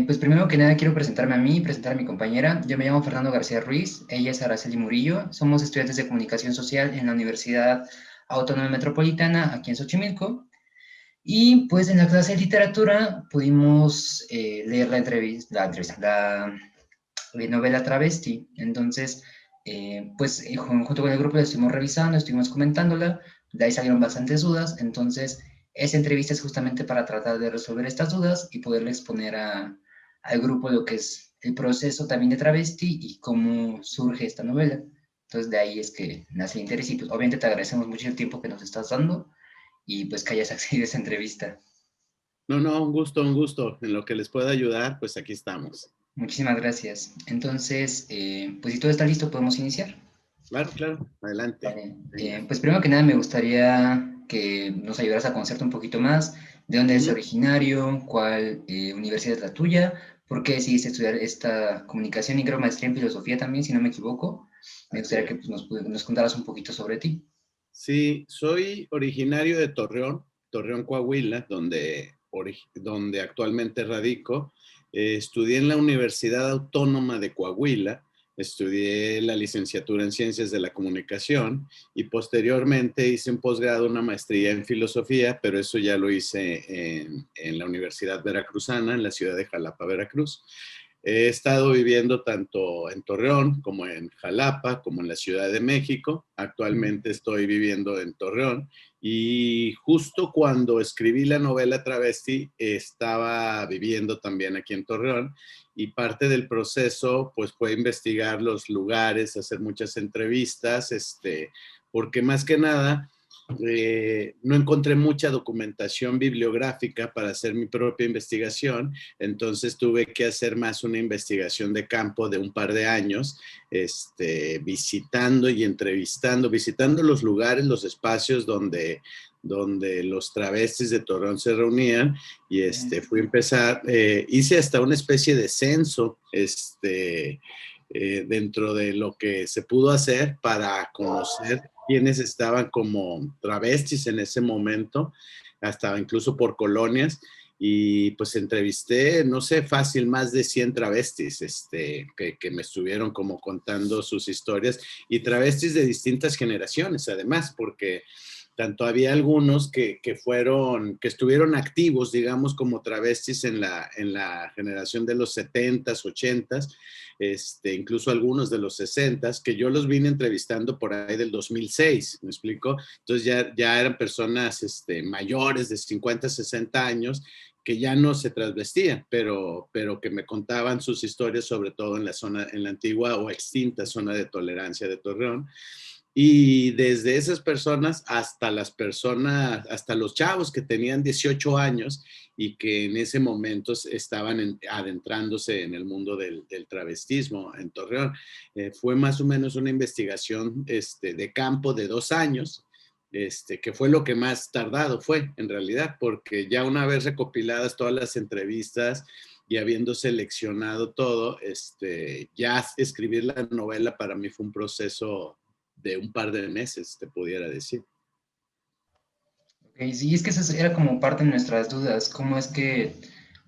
Pues primero que nada quiero presentarme a mí, presentar a mi compañera. Yo me llamo Fernando García Ruiz, ella es Araceli Murillo. Somos estudiantes de comunicación social en la Universidad Autónoma Metropolitana, aquí en Xochimilco. Y pues en la clase de literatura pudimos leer la novela Travesti. Entonces, junto con el grupo la estuvimos revisando, estuvimos comentándola, de ahí salieron bastantes dudas. Entonces, esa entrevista es justamente para tratar de resolver estas dudas y poderle exponer al grupo lo que es el proceso también de Travesti y cómo surge esta novela. Entonces, de ahí es que nace el interés y pues obviamente te agradecemos mucho el tiempo que nos estás dando y pues que hayas accedido a esa entrevista. No, no, un gusto, un gusto. En lo que les pueda ayudar, pues aquí estamos. Muchísimas gracias. Entonces, pues si todo está listo, podemos iniciar. Claro, claro, adelante. Vale. Venga. Pues primero que nada me gustaría que nos ayudaras a conocerte un poquito más, de dónde eres Ujú. originario, cuál universidad es la tuya, por qué decidiste estudiar esta comunicación y creo maestría en filosofía también, si no me equivoco. Me Así gustaría que es. pues, nos contaras un poquito sobre ti. Sí, soy originario de Torreón, Torreón, Coahuila, donde actualmente radico. Estudié en la Universidad Autónoma de Coahuila, estudié la licenciatura en Ciencias de la Comunicación y posteriormente hice un posgrado, una maestría en filosofía, pero eso ya lo hice en la Universidad Veracruzana, en la ciudad de Jalapa, Veracruz. He estado viviendo tanto en Torreón como en Jalapa, como en la Ciudad de México. Actualmente estoy viviendo en Torreón y justo cuando escribí la novela Travesti estaba viviendo también aquí en Torreón y parte del proceso pues fue investigar los lugares, hacer muchas entrevistas, porque más que nada no encontré mucha documentación bibliográfica para hacer mi propia investigación, entonces tuve que hacer más una investigación de campo de un par de años, visitando y entrevistando, visitando los lugares, los espacios donde los travestis de Torreón se reunían y fui a empezar, hice hasta una especie de censo, dentro de lo que se pudo hacer para conocer quiénes estaban como travestis en ese momento, hasta incluso por colonias, y pues entrevisté, no sé, fácil más de 100 travestis que me estuvieron como contando sus historias y travestis de distintas generaciones, además, porque tanto había algunos que estuvieron activos, digamos, como travestis en la generación de los 70s, 80s, incluso algunos de los 60s, que yo los vine entrevistando por ahí del 2006, ¿me explico? Entonces ya eran personas mayores de 50, 60 años que ya no se transvestían, pero que me contaban sus historias, sobre todo en la antigua o extinta zona de tolerancia de Torreón. Y desde esas personas hasta los chavos que tenían 18 años y que en ese momento estaban adentrándose en el mundo del travestismo en Torreón. Fue más o menos una investigación de campo de 2 años, que fue lo que más tardado fue en realidad, porque ya una vez recopiladas todas las entrevistas y habiendo seleccionado todo, ya escribir la novela para mí fue un proceso de un par de meses, te pudiera decir. Ok, sí, es que esa era como parte de nuestras dudas, cómo es que,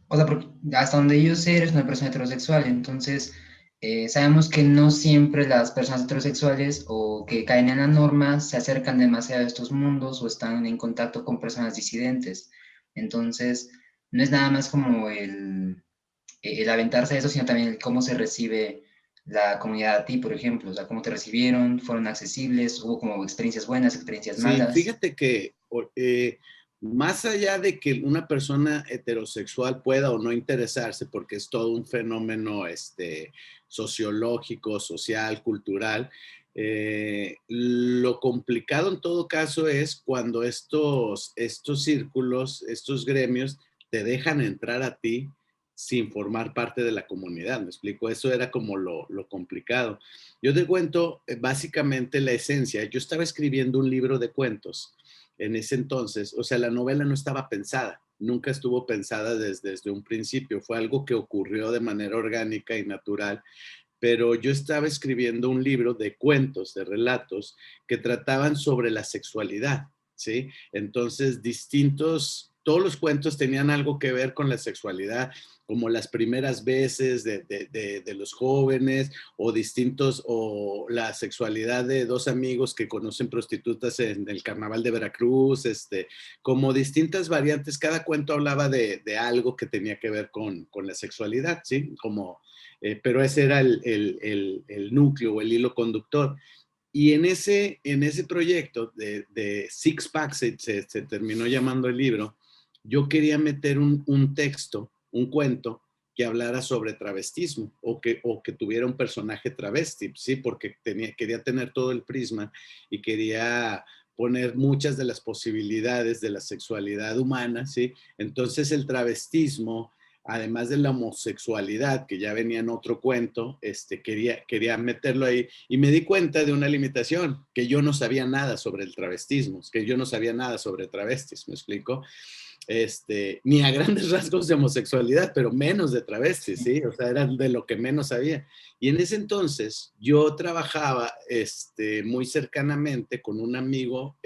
o sea, porque hasta donde yo sé, eres una persona heterosexual, entonces sabemos que no siempre las personas heterosexuales o que caen en la norma se acercan demasiado a estos mundos o están en contacto con personas disidentes. Entonces, no es nada más como el aventarse a eso, sino también el cómo se recibe la comunidad a ti, por ejemplo, o sea, cómo te recibieron, fueron accesibles, hubo como experiencias buenas, experiencias Sí, malas. fíjate que más allá de que una persona heterosexual pueda o no interesarse, porque es todo un fenómeno sociológico, social, cultural, lo complicado en todo caso es cuando estos círculos, estos gremios, te dejan entrar a ti sin formar parte de la comunidad. ¿Me explico? Eso era como lo complicado. Yo te cuento básicamente la esencia. Yo estaba escribiendo un libro de cuentos en ese entonces, o sea, la novela no estaba pensada, nunca estuvo pensada desde un principio, fue algo que ocurrió de manera orgánica y natural, pero yo estaba escribiendo un libro de cuentos, de relatos que trataban sobre la sexualidad, ¿sí? Entonces, distintos todos los cuentos tenían algo que ver con la sexualidad, como las primeras veces de los jóvenes, o distintos, o la sexualidad de dos amigos que conocen prostitutas en el carnaval de Veracruz, como distintas variantes. Cada cuento hablaba de algo que tenía que ver con la sexualidad, ¿sí? Pero ese era el núcleo, el hilo conductor. Y en ese proyecto de Six Pack, se terminó llamando el libro, yo quería meter un texto, un cuento que hablara sobre travestismo, o que tuviera un personaje travesti, ¿sí? Porque quería tener todo el prisma y quería poner muchas de las posibilidades de la sexualidad humana, ¿sí? Entonces el travestismo, además de la homosexualidad, que ya venía en otro cuento, quería meterlo ahí, y me di cuenta de una limitación, que yo no sabía nada sobre el travestismo, que yo no sabía nada sobre travestis, ¿me explico? Ni a grandes rasgos de homosexualidad, pero menos de travestis, ¿sí? O sea, era de lo que menos sabía. Y en ese entonces yo trabajaba muy cercanamente con un amigo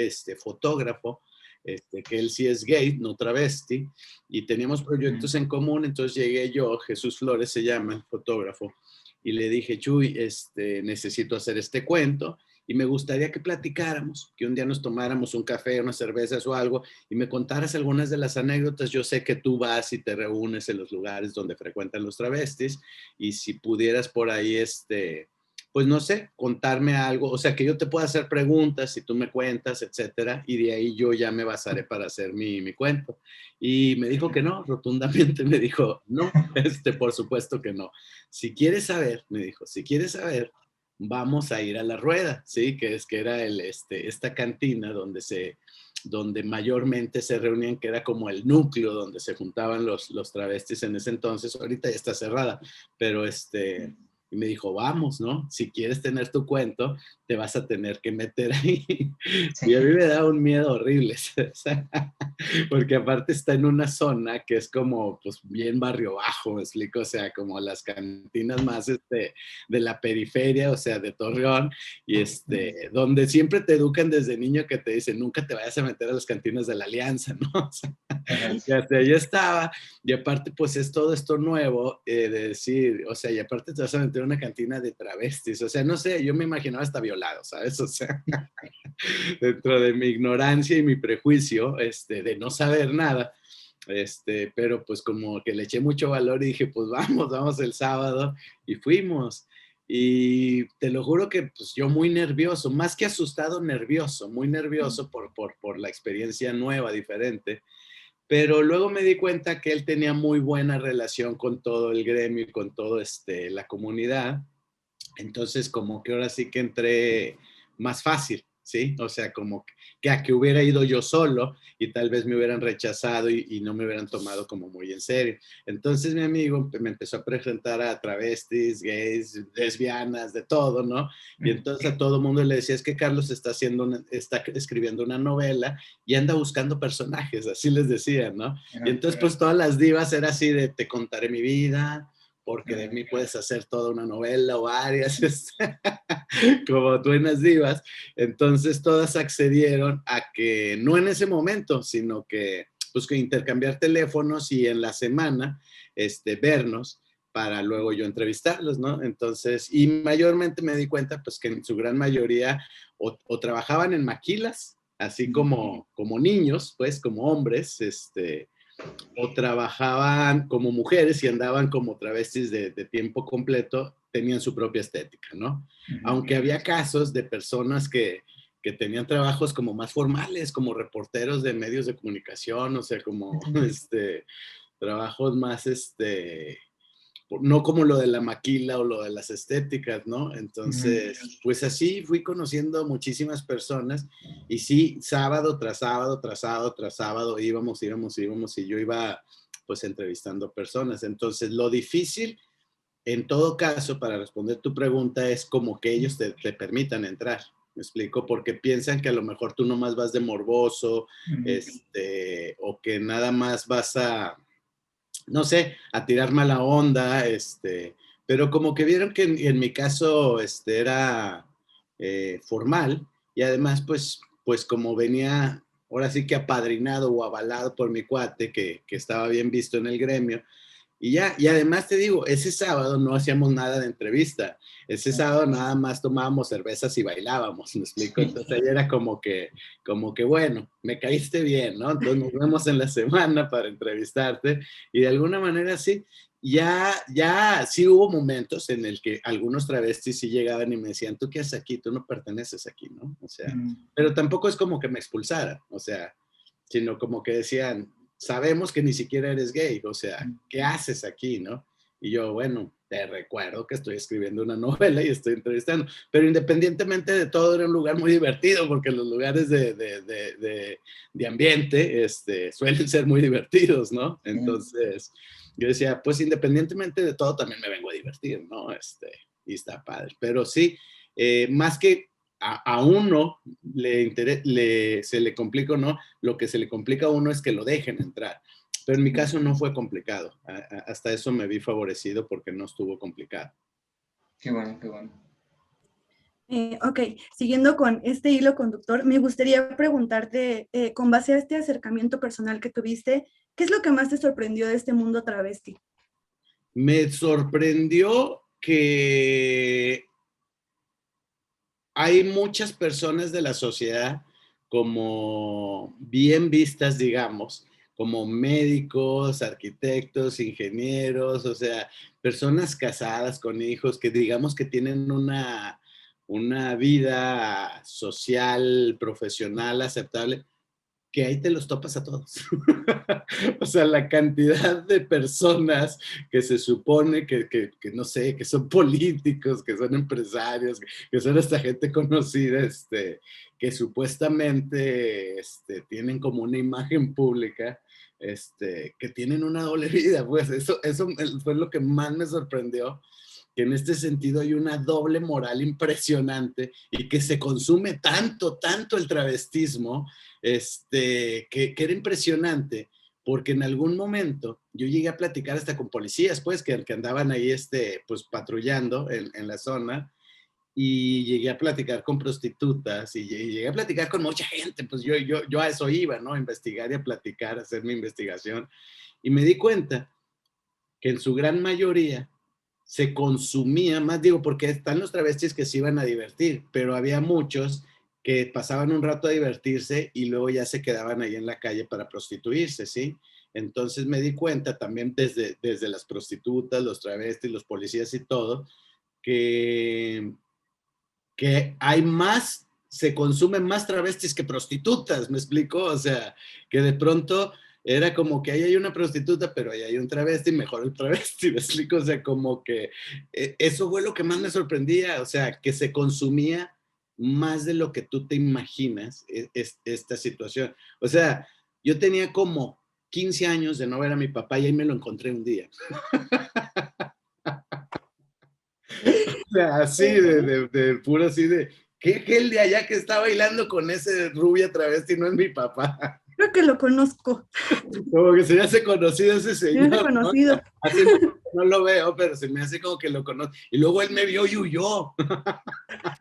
fotógrafo, que él sí es gay, no travesti, y teníamos proyectos en común. Entonces llegué yo, Jesús Flores se llama, el fotógrafo, y le dije, Chuy, necesito hacer este cuento, y me gustaría que platicáramos, que un día nos tomáramos un café, unas cervezas o algo, y me contaras algunas de las anécdotas. Yo sé que tú vas y te reúnes en los lugares donde frecuentan los travestis, y si pudieras por ahí, pues no sé, contarme algo, o sea, que yo te pueda hacer preguntas y tú me cuentas, etcétera, y de ahí yo ya me basaré para hacer mi cuento. Y me dijo que no, rotundamente me dijo, no, por supuesto que no. Si quieres saber, me dijo, si quieres saber, vamos a ir a la rueda, ¿sí? Que era esta cantina donde mayormente se reunían, que era como el núcleo donde se juntaban los travestis en ese entonces. Ahorita ya está cerrada, pero y me dijo, vamos, ¿no? Si quieres tener tu cuento, te vas a tener que meter ahí. Y a mí Sí, me da un miedo horrible, porque aparte está en una zona que es como, pues, bien barrio bajo, me explico, o sea, como las cantinas más, de la periferia, o sea, de Torreón, y donde siempre te educan desde niño, que te dicen, nunca te vayas a meter a las cantinas de la Alianza, ¿no? O sea, y ajá, hasta ahí estaba, y aparte, pues es todo esto nuevo, de decir, o sea, y aparte te vas a meter a una cantina de travestis, o sea, no sé, yo me imaginaba hasta violado, ¿sabes? O sea, dentro de mi ignorancia y mi prejuicio, de no saber nada, pero pues como que le eché mucho valor y dije, pues vamos el sábado, y fuimos. Y te lo juro que pues yo muy nervioso, más que asustado, nervioso, muy nervioso por la experiencia nueva, diferente. Pero luego me di cuenta que él tenía muy buena relación con todo el gremio y con todo la comunidad. Entonces, como que ahora sí que entré más fácil, ¿sí? O sea, como que a que hubiera ido yo solo y tal vez me hubieran rechazado y no me hubieran tomado como muy en serio. Entonces mi amigo me empezó a presentar a travestis, gays, lesbianas, de todo, ¿no? Y entonces a todo el mundo le decía, es que Carlos está escribiendo una novela y anda buscando personajes, así les decía, ¿no? Y ajá, entonces pues todas las divas era así de, te contaré mi vida, porque de mí puedes hacer toda una novela o varias, como Buenas Divas. Entonces todas accedieron a que, no en ese momento, sino que, pues, que intercambiar teléfonos y en la semana, vernos, para luego yo entrevistarlos, ¿no? Entonces, y mayormente me di cuenta, pues, que en su gran mayoría o trabajaban en maquilas, así como niños, pues, como hombres, o trabajaban como mujeres y andaban como travestis de tiempo completo, tenían su propia estética, ¿no? Aunque había casos de personas que tenían trabajos como más formales, como reporteros de medios de comunicación, o sea, como trabajos más, no como lo de la maquila o lo de las estéticas, ¿no? Entonces, pues así fui conociendo muchísimas personas, y sí, sábado tras sábado, tras sábado, tras sábado, íbamos, y yo iba pues entrevistando personas. Entonces, lo difícil, en todo caso, para responder tu pregunta, es como que ellos te permitan entrar. ¿Me explico? Porque piensan que a lo mejor tú nomás vas de morboso, o que nada más vas a, no sé, a tirar mala onda, pero como que vieron que en mi caso, era formal, y además, pues como venía, ahora sí que apadrinado o avalado por mi cuate, que estaba bien visto en el gremio. Y ya, y además te digo, ese sábado no hacíamos nada de entrevista. Ese sábado nada más tomábamos cervezas y bailábamos, ¿me explico? Sí, Entonces ahí era como que bueno, me caíste bien, ¿no? Entonces nos vemos en la semana para entrevistarte y de alguna manera sí, ya sí hubo momentos en el que algunos travestis sí llegaban y me decían, ¿tú qué haces aquí? Tú no perteneces aquí, ¿no? O sea, mm, pero tampoco es como que me expulsaran, o sea, sino como que decían, sabemos que ni siquiera eres gay, o sea, mm, ¿qué haces aquí, no? Y yo, bueno, te recuerdo que estoy escribiendo una novela y estoy entrevistando, pero independientemente de todo era un lugar muy divertido porque los lugares de ambiente suelen ser muy divertidos, ¿no? sí. Entonces, yo decía, pues independientemente de todo también me vengo a divertir, ¿no? Y está padre, pero sí, más que a uno se le complica o no, lo que se le complica a uno es que lo dejen entrar. Pero en mi caso no fue complicado. Hasta eso me vi favorecido porque no estuvo complicado. Qué bueno, qué bueno. Ok, siguiendo con este hilo conductor, me gustaría preguntarte, con base a este acercamiento personal que tuviste, ¿qué es lo que más te sorprendió de este mundo travesti? Me sorprendió que hay muchas personas de la sociedad como bien vistas, digamos, como médicos, arquitectos, ingenieros, o sea, personas casadas con hijos que digamos que tienen una vida social, profesional aceptable, que ahí te los topas a todos. O sea, la cantidad de personas que se supone que no sé, que son políticos, que son empresarios, que son esta gente conocida, que supuestamente tienen como una imagen pública, que tienen una doble vida. Pues eso fue lo que más me sorprendió, que en este sentido hay una doble moral impresionante y que se consume tanto, tanto el travestismo, que era impresionante, porque en algún momento yo llegué a platicar hasta con policías, pues, que andaban ahí, pues, patrullando en la zona, y llegué a platicar con prostitutas y llegué a platicar con mucha gente, pues yo a eso iba, ¿no? A investigar y a platicar, a hacer mi investigación, y me di cuenta que en su gran mayoría se consumía más, digo, porque están los travestis que se iban a divertir, pero había muchos que pasaban un rato a divertirse y luego ya se quedaban ahí en la calle para prostituirse, ¿sí? Entonces me di cuenta también desde las prostitutas, los travestis, los policías y todo, que, que hay más, se consumen más travestis que prostitutas, ¿me explico? O sea, que de pronto era como que ahí hay una prostituta, pero ahí hay un travesti, mejor el travesti, ¿me explico? O sea, como que eso fue lo que más me sorprendía, o sea, que se consumía más de lo que tú te imaginas esta situación. O sea, yo tenía como 15 años de no ver a mi papá y ahí me lo encontré un día. O sea, así, de puro así de, ¿qué el de allá que está bailando con ese rubia travesti no es mi papá? Creo que lo conozco, Como que se me hace conocido ese me hace señor, ¿no? conocido. Hace mucho que no lo veo, pero se me hace como que lo conozco. Y luego él me vio y huyó.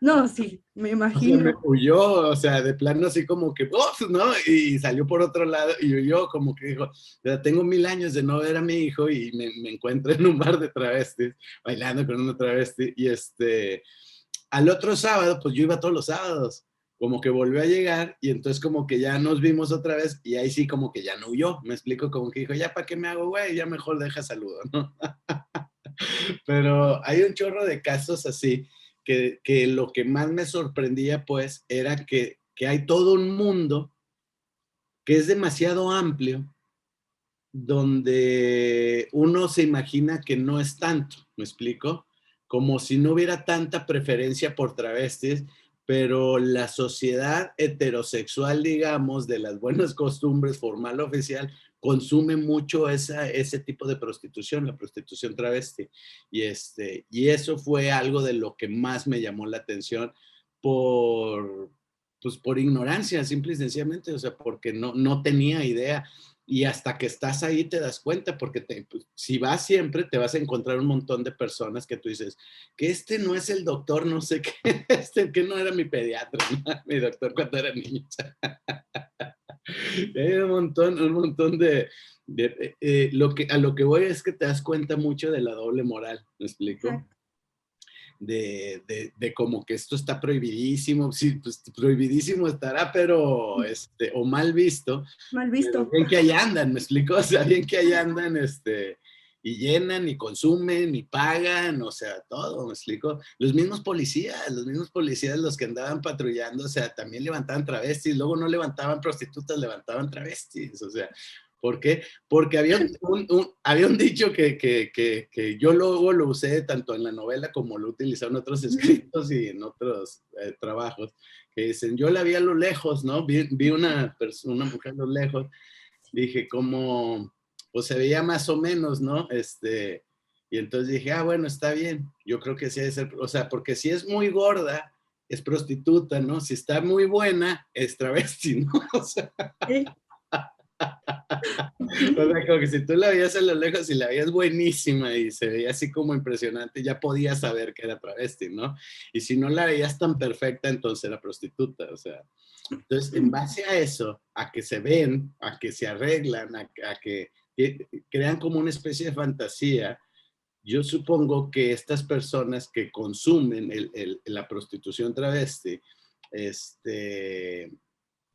No, sí, me O sea, me imagino. huyó, o sea, de plano así como que, ¡oh! ¿No? Y salió por otro lado y huyó, como que dijo, tengo 1000 años de no ver a mi hijo y me encuentro en un bar de travestis, bailando con una travesti, y al otro sábado, pues yo iba todos los sábados, como que volvió a llegar y entonces como que ya nos vimos otra vez y ahí sí como que ya no huyó, me explico, como que dijo, ya para qué me hago, güey, ya mejor deja saludo, ¿no? Pero hay un chorro de casos así que lo que más me sorprendía pues era que hay todo un mundo que es demasiado amplio donde uno se imagina que no es tanto, ¿me explico? Como si no hubiera tanta preferencia por travestis, pero la sociedad heterosexual, digamos, de las buenas costumbres, formal o oficial, consume mucho ese tipo de prostitución, la prostitución travesti. Y eso fue algo de lo que más me llamó la atención por, pues por ignorancia, simple y sencillamente, o sea, porque no tenía idea y hasta que estás ahí te das cuenta, porque pues, si vas siempre te vas a encontrar un montón de personas que tú dices, que no es el doctor, no sé qué, que no era mi pediatra, ¿no? Mi doctor cuando era niño. Hay un montón a lo que voy es que te das cuenta mucho de la doble moral, ¿me explico? Exacto. De como que esto está prohibidísimo, sí, pues prohibidísimo estará, pero, o mal visto, Mal pero visto. bien que ahí andan, ¿me explico? O sea, bien que ahí andan, y llenan, y consumen, y pagan, o sea, todo, ¿me explico? Los mismos policías los que andaban patrullando, o sea, también levantaban travestis, luego no levantaban prostitutas, levantaban travestis, o sea, ¿por qué? Porque había un dicho que yo luego lo usé tanto en la novela como lo he utilizado en otros escritos y en otros trabajos, que dicen, yo la vi a lo lejos, ¿no? Vi una mujer a lo lejos, dije, como, pues se veía más o menos, ¿no? Y entonces dije, ah, bueno, está bien, yo creo que sí debe ser, o sea, porque si es muy gorda, es prostituta, ¿no? Si está muy buena, es travesti, ¿no? O sea, Sí. o sea, como que si tú la veías a lo lejos y la veías buenísima y se veía así como impresionante, ya podías saber que era travesti, ¿no? Y si no la veías tan perfecta, entonces era prostituta, o sea. Entonces, en base a eso, a que se ven, a que se arreglan, a que crean como una especie de fantasía, yo supongo que estas personas que consumen la prostitución travesti, este,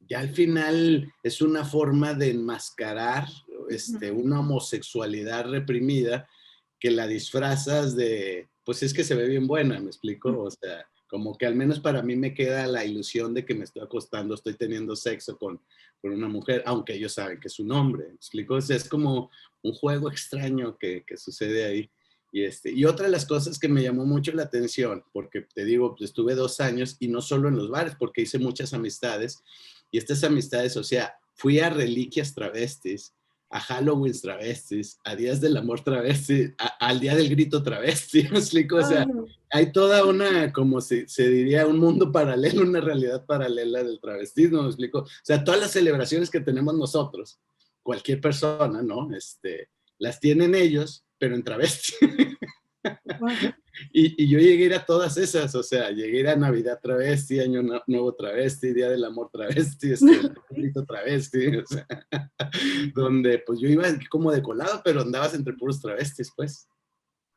ya al final es una forma de enmascarar una homosexualidad reprimida que la disfrazas de, pues es que se ve bien buena, ¿me explico? O sea, como que al menos para mí me queda la ilusión de que me estoy acostando, estoy teniendo sexo con una mujer, aunque ellos saben que es un hombre, ¿me explico? O sea, es como un juego extraño que sucede ahí. Y otra de las cosas que me llamó mucho la atención, porque te digo, pues estuve 2 años y no solo en los bares, porque hice muchas amistades, y estas amistades, o sea, fui a reliquias travestis, a Halloween travestis, a Días del Amor travesti, al Día del Grito travesti, ¿me explico? O sea, Ah, hay toda una, como se diría, un mundo paralelo, una realidad paralela del travestismo, ¿me explico? O sea, todas las celebraciones que tenemos nosotros, cualquier persona, ¿no? Las tienen ellos, pero en travesti. wow. Y yo llegué a ir a todas esas, o sea, llegué a ir a Navidad travesti, Año Nuevo travesti, Día del Amor travesti, Grito travesti, o sea, donde pues yo iba como de colado, pero andabas entre puros travestis, pues.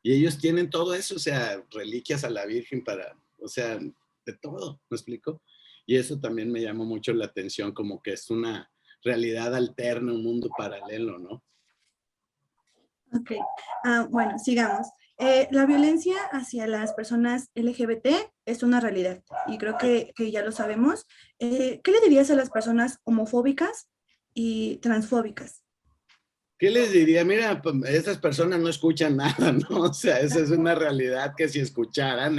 Y ellos tienen todo eso, o sea, reliquias a la Virgen para, o sea, de todo, ¿me explico? Y eso también me llamó mucho la atención, como que es una realidad alterna, un mundo paralelo, ¿no? Ok, bueno, sigamos. La violencia hacia las personas LGBT es una realidad y creo que ya lo sabemos. ¿Qué le dirías a las personas homofóbicas y transfóbicas? ¿Qué les diría? Mira, pues, esas personas no escuchan nada, ¿no? O sea, esa es una realidad que si escucharan,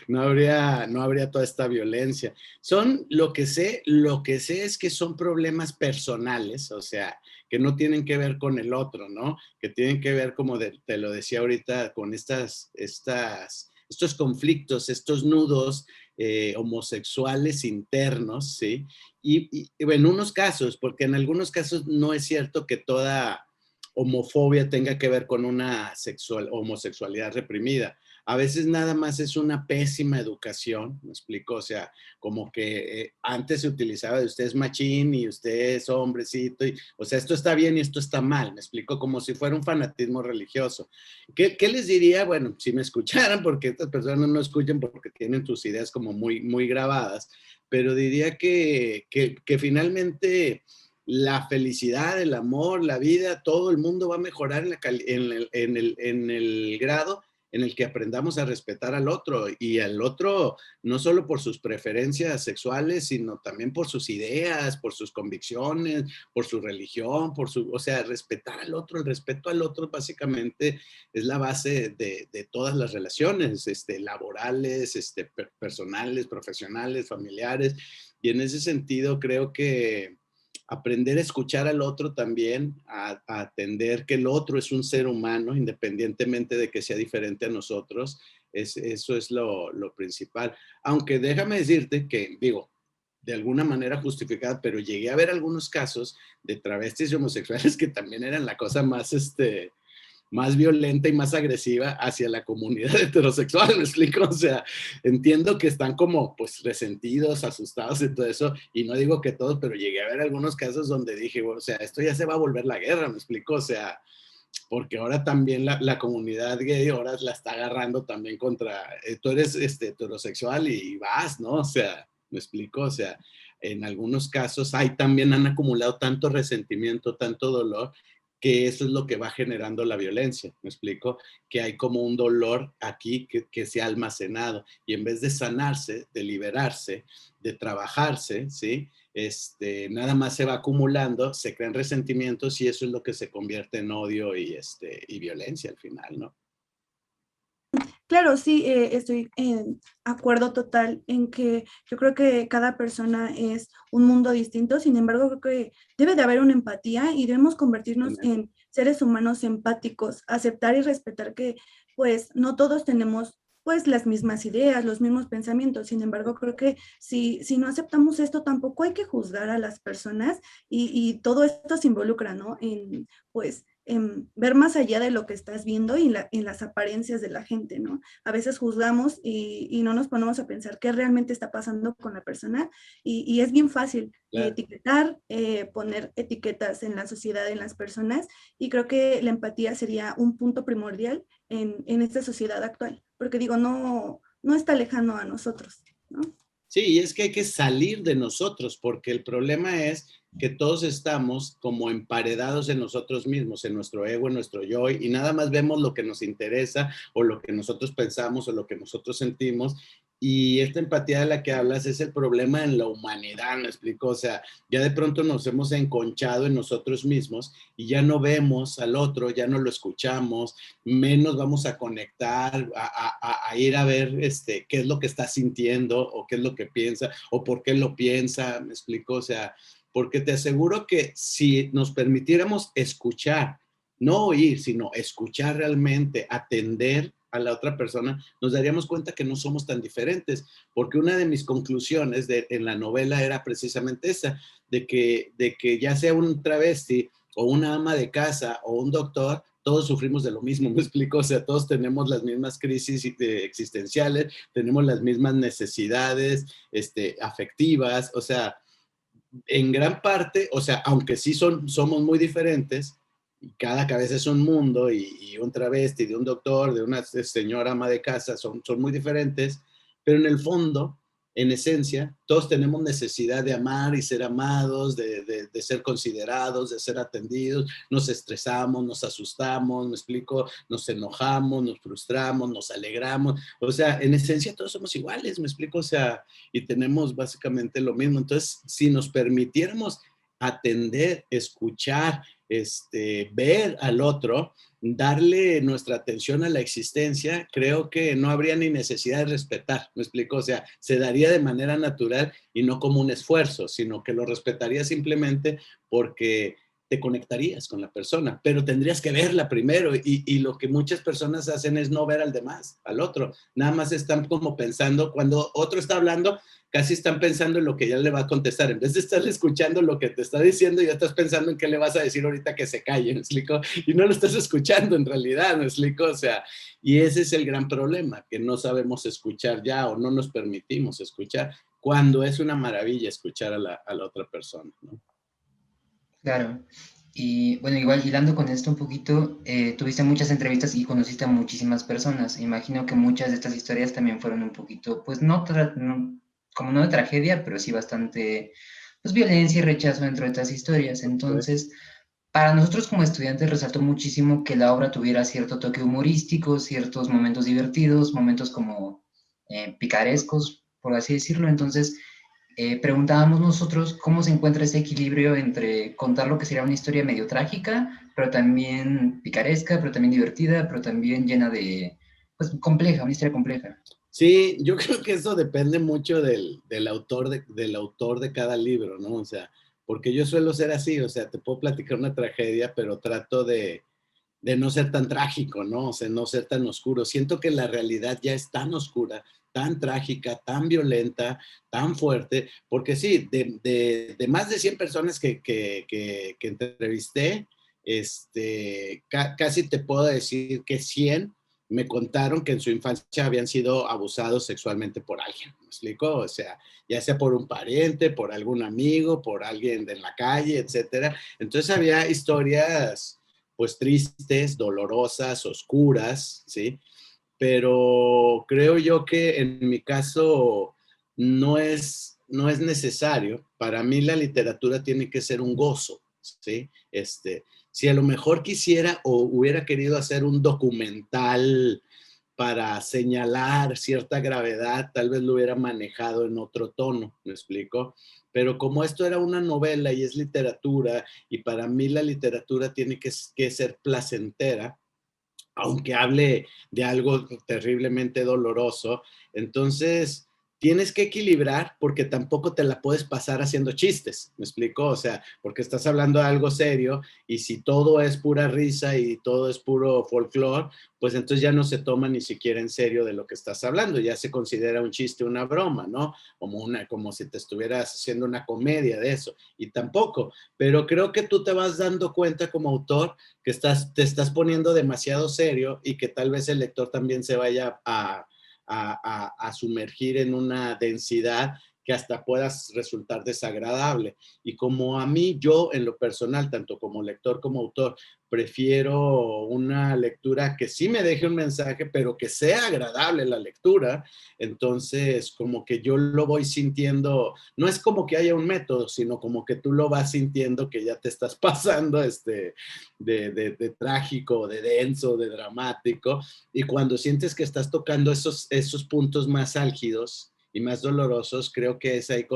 no habría toda esta violencia. Son lo que sé es que son problemas personales, o sea, que no tienen que ver con el otro, ¿no? Que tienen que ver, como te lo decía ahorita, con estos conflictos, estos nudos homosexuales internos, ¿sí? Y en unos casos, porque en algunos casos no es cierto que toda homofobia tenga que ver con una homosexualidad reprimida. A veces nada más es una pésima educación, ¿me explico? O sea, como que antes se utilizaba de usted es machín y usted es hombrecito, o sea, esto está bien y esto está mal, ¿me explico? Como si fuera un fanatismo religioso. ¿Qué les diría? Bueno, si me escucharan, porque estas personas no escuchan porque tienen tus ideas como muy, muy grabadas, pero diría que finalmente la felicidad, el amor, la vida, todo el mundo va a mejorar en el grado en el que aprendamos a respetar al otro y al otro no solo por sus preferencias sexuales, sino también por sus ideas, por sus convicciones, por su religión, o sea, respetar al otro, el respeto al otro básicamente es la base de todas las relaciones, laborales, personales, profesionales, familiares, y en ese sentido creo que aprender a escuchar al otro también, a atender que el otro es un ser humano, independientemente de que sea diferente a nosotros, eso es lo principal. Aunque déjame decirte que, digo, de alguna manera justificada, pero llegué a ver algunos casos de travestis y homosexuales que también eran la cosa más, más violenta y más agresiva hacia la comunidad heterosexual, ¿me explico? O sea, entiendo que están como pues resentidos, asustados y todo eso, y no digo que todos, pero llegué a ver algunos casos donde dije, bueno, o sea, esto ya se va a volver la guerra, ¿me explico? O sea, porque ahora también la comunidad gay ahora la está agarrando también contra, tú eres heterosexual y vas, ¿no? O sea, me explico, o sea, en algunos casos hay también han acumulado tanto resentimiento, tanto dolor, que eso es lo que va generando la violencia, ¿me explico? Que hay como un dolor aquí que se ha almacenado y en vez de sanarse, de liberarse, de trabajarse, ¿sí? Nada más se va acumulando, se crean resentimientos y eso es lo que se convierte en odio y violencia al final, ¿no? Claro, sí, estoy en acuerdo total en que yo creo que cada persona es un mundo distinto, sin embargo, creo que debe de haber una empatía y debemos convertirnos en seres humanos empáticos, aceptar y respetar que pues no todos tenemos pues las mismas ideas, los mismos pensamientos, sin embargo, creo que si no aceptamos esto, tampoco hay que juzgar a las personas y todo esto se involucra, ¿no? En pues en ver más allá de lo que estás viendo y en las apariencias de la gente, ¿no? A veces juzgamos y no nos ponemos a pensar qué realmente está pasando con la persona y es bien fácil Claro. etiquetar, poner etiquetas en la sociedad, en las personas y creo que la empatía sería un punto primordial en esta sociedad actual, porque digo, no está lejano a nosotros, ¿no? Sí, y es que hay que salir de nosotros, porque el problema es que todos estamos como emparedados en nosotros mismos, en nuestro ego, en nuestro yo, y nada más vemos lo que nos interesa o lo que nosotros pensamos o lo que nosotros sentimos. Y esta empatía de la que hablas es el problema en la humanidad, ¿me explico? O sea, ya de pronto nos hemos enconchado en nosotros mismos y ya no vemos al otro, ya no lo escuchamos, menos vamos a conectar, a ir a ver qué es lo que está sintiendo o qué es lo que piensa o por qué lo piensa, ¿me explico? O sea, porque te aseguro que si nos permitiéramos escuchar, no oír, sino escuchar realmente, atender a la otra persona, nos daríamos cuenta que no somos tan diferentes, porque una de mis conclusiones en la novela era precisamente esa, de que ya sea un travesti o una ama de casa o un doctor, todos sufrimos de lo mismo, me explico, o sea, todos tenemos las mismas crisis existenciales, tenemos las mismas necesidades afectivas, o sea, en gran parte, o sea, aunque sí somos muy diferentes, y cada cabeza es un mundo, y un travesti, de un doctor, de una señora ama de casa, son muy diferentes, pero en el fondo, en esencia, todos tenemos necesidad de amar y ser amados, de ser considerados, de ser atendidos, nos estresamos, nos asustamos, me explico, nos enojamos, nos frustramos, nos alegramos, o sea, en esencia todos somos iguales, me explico, o sea, y tenemos básicamente lo mismo. Entonces, si nos permitiéramos atender, escuchar, ver al otro, darle nuestra atención a la existencia, creo que no habría ni necesidad de respetar, ¿me explico? O sea, se daría de manera natural y no como un esfuerzo, sino que lo respetaría simplemente porque te conectarías con la persona, pero tendrías que verla primero y lo que muchas personas hacen es no ver al demás, al otro, nada más están como pensando, cuando otro está hablando, casi están pensando en lo que ya le va a contestar, en vez de estar escuchando lo que te está diciendo, ya estás pensando en qué le vas a decir ahorita que se calle, ¿me explico? Y no lo estás escuchando en realidad, ¿me explico? O sea, y ese es el gran problema, que no sabemos escuchar ya o no nos permitimos escuchar, cuando es una maravilla escuchar a la otra persona, ¿no? Claro. Y bueno, igual hilando con esto un poquito, tuviste muchas entrevistas y conociste a muchísimas personas. Imagino que muchas de estas historias también fueron un poquito, pues como no de tragedia, pero sí bastante, pues violencia y rechazo dentro de estas historias. Entonces, para nosotros como estudiantes resaltó muchísimo que la obra tuviera cierto toque humorístico, ciertos momentos divertidos, momentos como picarescos, por así decirlo. Entonces, preguntábamos nosotros cómo se encuentra ese equilibrio entre contar lo que sería una historia medio trágica, pero también picaresca, pero también divertida, pero también llena de, pues compleja, una historia compleja. Sí, yo creo que eso depende mucho del autor de cada libro, ¿no? O sea, porque yo suelo ser así, o sea, te puedo platicar una tragedia, pero trato de no ser tan trágico, ¿no? O sea, no ser tan oscuro. Siento que la realidad ya es tan oscura, tan trágica, tan violenta, tan fuerte, porque sí, de más de 100 personas que entrevisté, casi te puedo decir que 100 me contaron que en su infancia habían sido abusados sexualmente por alguien, ¿me explico? O sea, ya sea por un pariente, por algún amigo, por alguien de la calle, etcétera. Entonces había historias, pues, tristes, dolorosas, oscuras, ¿sí? Pero creo yo que en mi caso no es necesario. Para mí la literatura tiene que ser un gozo, ¿sí? Si a lo mejor quisiera o hubiera querido hacer un documental para señalar cierta gravedad, tal vez lo hubiera manejado en otro tono, ¿me explico? Pero como esto era una novela y es literatura, y para mí la literatura tiene que ser placentera, aunque hable de algo terriblemente doloroso. Entonces, tienes que equilibrar porque tampoco te la puedes pasar haciendo chistes, ¿me explico? O sea, porque estás hablando de algo serio y si todo es pura risa y todo es puro folclore, pues entonces ya no se toma ni siquiera en serio de lo que estás hablando, ya se considera un chiste, una broma, ¿no? Como si te estuvieras haciendo una comedia de eso, y tampoco, pero creo que tú te vas dando cuenta como autor que te estás poniendo demasiado serio y que tal vez el lector también se vaya a sumergir en una densidad que hasta puedas resultar desagradable. Y como a mí, yo en lo personal, tanto como lector como autor, prefiero una lectura que sí me deje un mensaje, pero que sea agradable la lectura, entonces como que yo lo voy sintiendo, no es como que haya un método, sino como que tú lo vas sintiendo que ya te estás pasando de trágico, de denso, de dramático, y cuando sientes que estás tocando esos puntos más álgidos y más dolorosos, creo que es ahí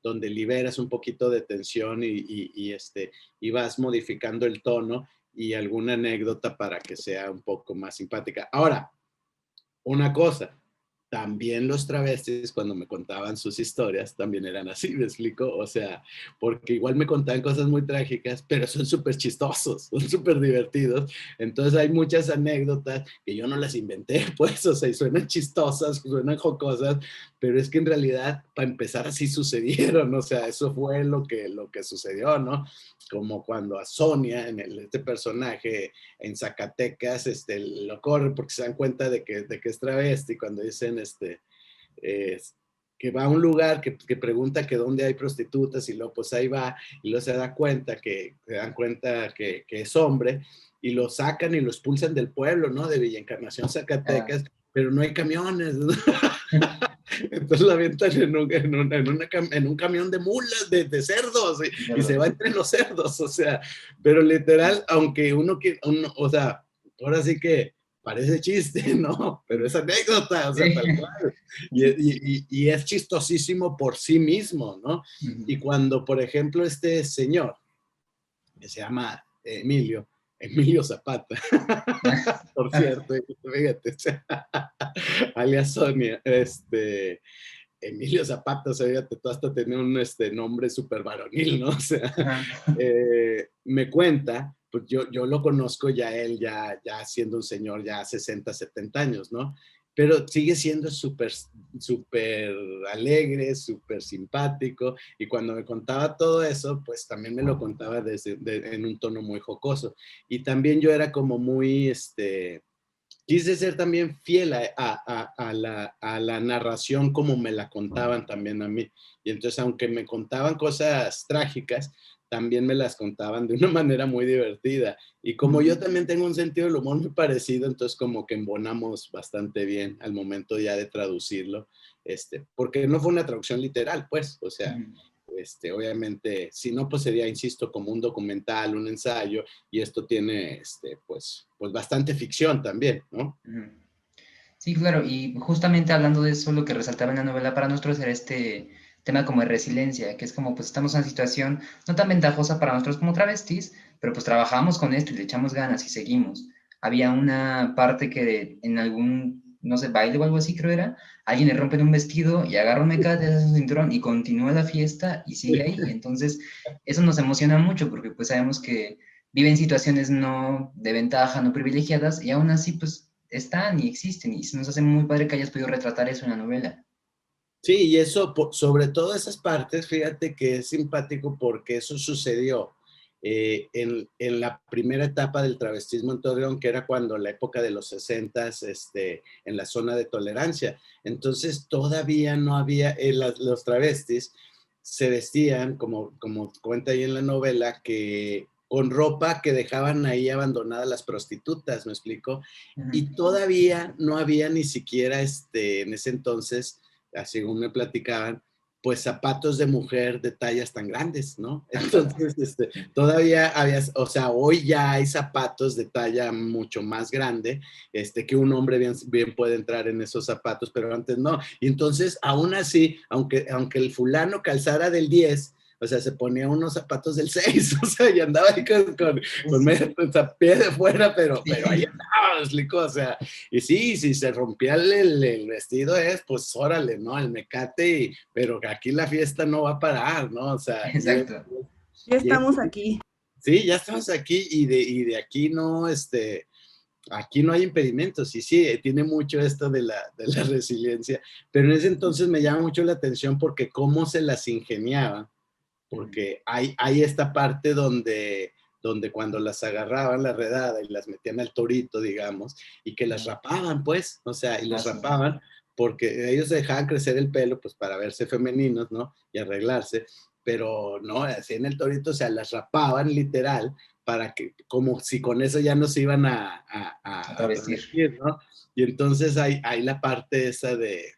donde liberas un poquito de tensión y vas modificando el tono y alguna anécdota para que sea un poco más simpática. Ahora, una cosa, también los travestis cuando me contaban sus historias también eran así, ¿me explico? O sea, porque igual me contaban cosas muy trágicas, pero son súper chistosos, son súper divertidos. Entonces hay muchas anécdotas que yo no las inventé, pues, o sea, y suenan chistosas, suenan jocosas, pero es que en realidad, para empezar, así sucedieron, o sea, eso fue lo que sucedió, ¿no? Como cuando a Sonia, este personaje en Zacatecas, lo corren porque se dan cuenta de que es travesti, cuando dicen eh, que va a un lugar que pregunta que dónde hay prostitutas y luego pues ahí va y luego se dan cuenta que es hombre y lo sacan y lo expulsan del pueblo, ¿no? De Villa Encarnación, Ah, Zacatecas, pero no hay camiones, ¿no? Entonces la avientan en un camión de mulas, de cerdos, y se va entre los cerdos, o sea, pero literal, aunque o sea, ahora sí que parece chiste, ¿no? Pero es anécdota, o sea, tal sí. cual. Y es chistosísimo por sí mismo, ¿no? Y cuando, por ejemplo, este señor, que se llama Emilio Zapata, por cierto, fíjate, o sea, alias Sonia, Emilio Zapata, o sea, fíjate, tú hasta tenía un nombre súper varonil, ¿no? O sea, Ajá. me cuenta, pues yo lo conozco ya él, ya siendo un señor, ya 60, 70 años, ¿no? Pero sigue siendo súper, súper alegre, súper simpático, y cuando me contaba todo eso, pues también me lo contaba en un tono muy jocoso. Y también yo era como muy, quise ser también fiel a la narración como me la contaban también a mí. Y entonces, aunque me contaban cosas trágicas, también me las contaban de una manera muy divertida. Y como yo también tengo un sentido del humor muy parecido, entonces como que embonamos bastante bien al momento ya de traducirlo, porque no fue una traducción literal, pues, o sea, obviamente, si no, pues sería, insisto, como un documental, un ensayo, y esto tiene, pues bastante ficción también, ¿no? Ujú. Sí, claro, y justamente hablando de eso, lo que resaltaba en la novela para nosotros era este tema como de resiliencia, que es como pues estamos en una situación no tan ventajosa para nosotros como travestis, pero pues trabajamos con esto y le echamos ganas y seguimos. Había una parte que en algún, no sé, baile o algo así creo era, alguien le rompen un vestido y agarra un mecate, hace su cinturón y continúa la fiesta y sigue ahí. Entonces, eso nos emociona mucho porque pues sabemos que viven situaciones no de ventaja, no privilegiadas y aún así pues están y existen y se nos hace muy padre que hayas podido retratar eso en la novela. Sí, y eso, sobre todo esas partes, fíjate que es simpático porque eso sucedió en la primera etapa del travestismo en Torreón, que era cuando la época de los 60s, en la zona de tolerancia. Entonces todavía no había, los travestis se vestían, como cuenta ahí en la novela, que con ropa que dejaban ahí abandonadas las prostitutas, ¿me explico? Ujú. Y todavía no había ni siquiera, en ese entonces, así según me platicaban, pues zapatos de mujer de tallas tan grandes, ¿no? Entonces, todavía había, o sea, hoy ya hay zapatos de talla mucho más grande, que un hombre bien puede entrar en esos zapatos, pero antes no. Y entonces, aún así, aunque el fulano calzara del 10, o sea, se ponía unos zapatos del 6, o sea, y andaba ahí con Sí, medio pie de fuera, pero ahí sí. andaba, ¿me explico? O sea, y sí, si se rompía el vestido pues órale, ¿no? El mecate, pero aquí la fiesta no va a parar, ¿no? O sea, Exacto. Ya y estamos aquí. sí, ya estamos aquí y de aquí no, aquí no hay impedimentos. Y sí, tiene mucho esto de la resiliencia, pero en ese entonces me llama mucho la atención porque cómo se las ingeniaban, Ujú. porque hay esta parte donde cuando las agarraban la redada y las metían al torito, digamos, y que las Ujú. rapaban, pues, o sea, y Ah, las sí. rapaban porque ellos dejaban crecer el pelo, pues, para verse femeninos, ¿no? Y arreglarse, pero no, así en el torito, o sea, las rapaban literal para que, como si con eso ya no se iban A a travestir. travestir, ¿no? Y entonces hay la parte esa de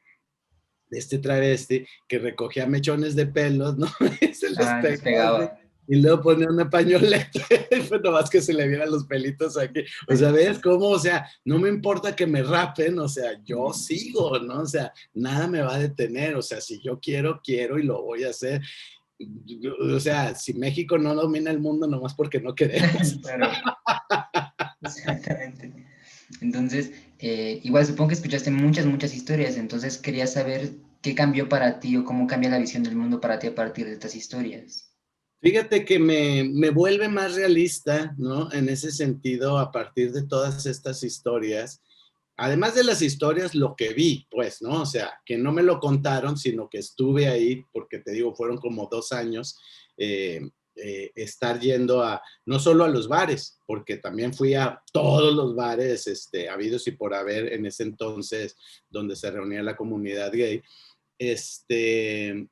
este travesti que recogía mechones de pelos, ¿no? Y se los Ah, les pegaba así, pegaba. y luego ponía una pañoleta, y pues nomás que se le vieran los pelitos aquí. O sea, ¿ves cómo? O sea, no me importa que me rapen, o sea, yo sigo, ¿no? O sea, nada me va a detener, o sea, si yo quiero, quiero y lo voy a hacer. O sea, si México no domina el mundo, nomás porque no queremos. Claro, exactamente. Entonces, igual supongo que escuchaste muchas historias, entonces quería saber qué cambió para ti o cómo cambia la visión del mundo para ti a partir de estas historias. Fíjate que me vuelve más realista, ¿no? En ese sentido, a partir de todas estas historias, además de las historias, lo que vi, pues, ¿no? O sea, que no me lo contaron, sino que estuve ahí, porque te digo, fueron como 2 años, estar yendo no solo a los bares, porque también fui a todos los bares, habidos y por haber en ese entonces, donde se reunía la comunidad gay, este,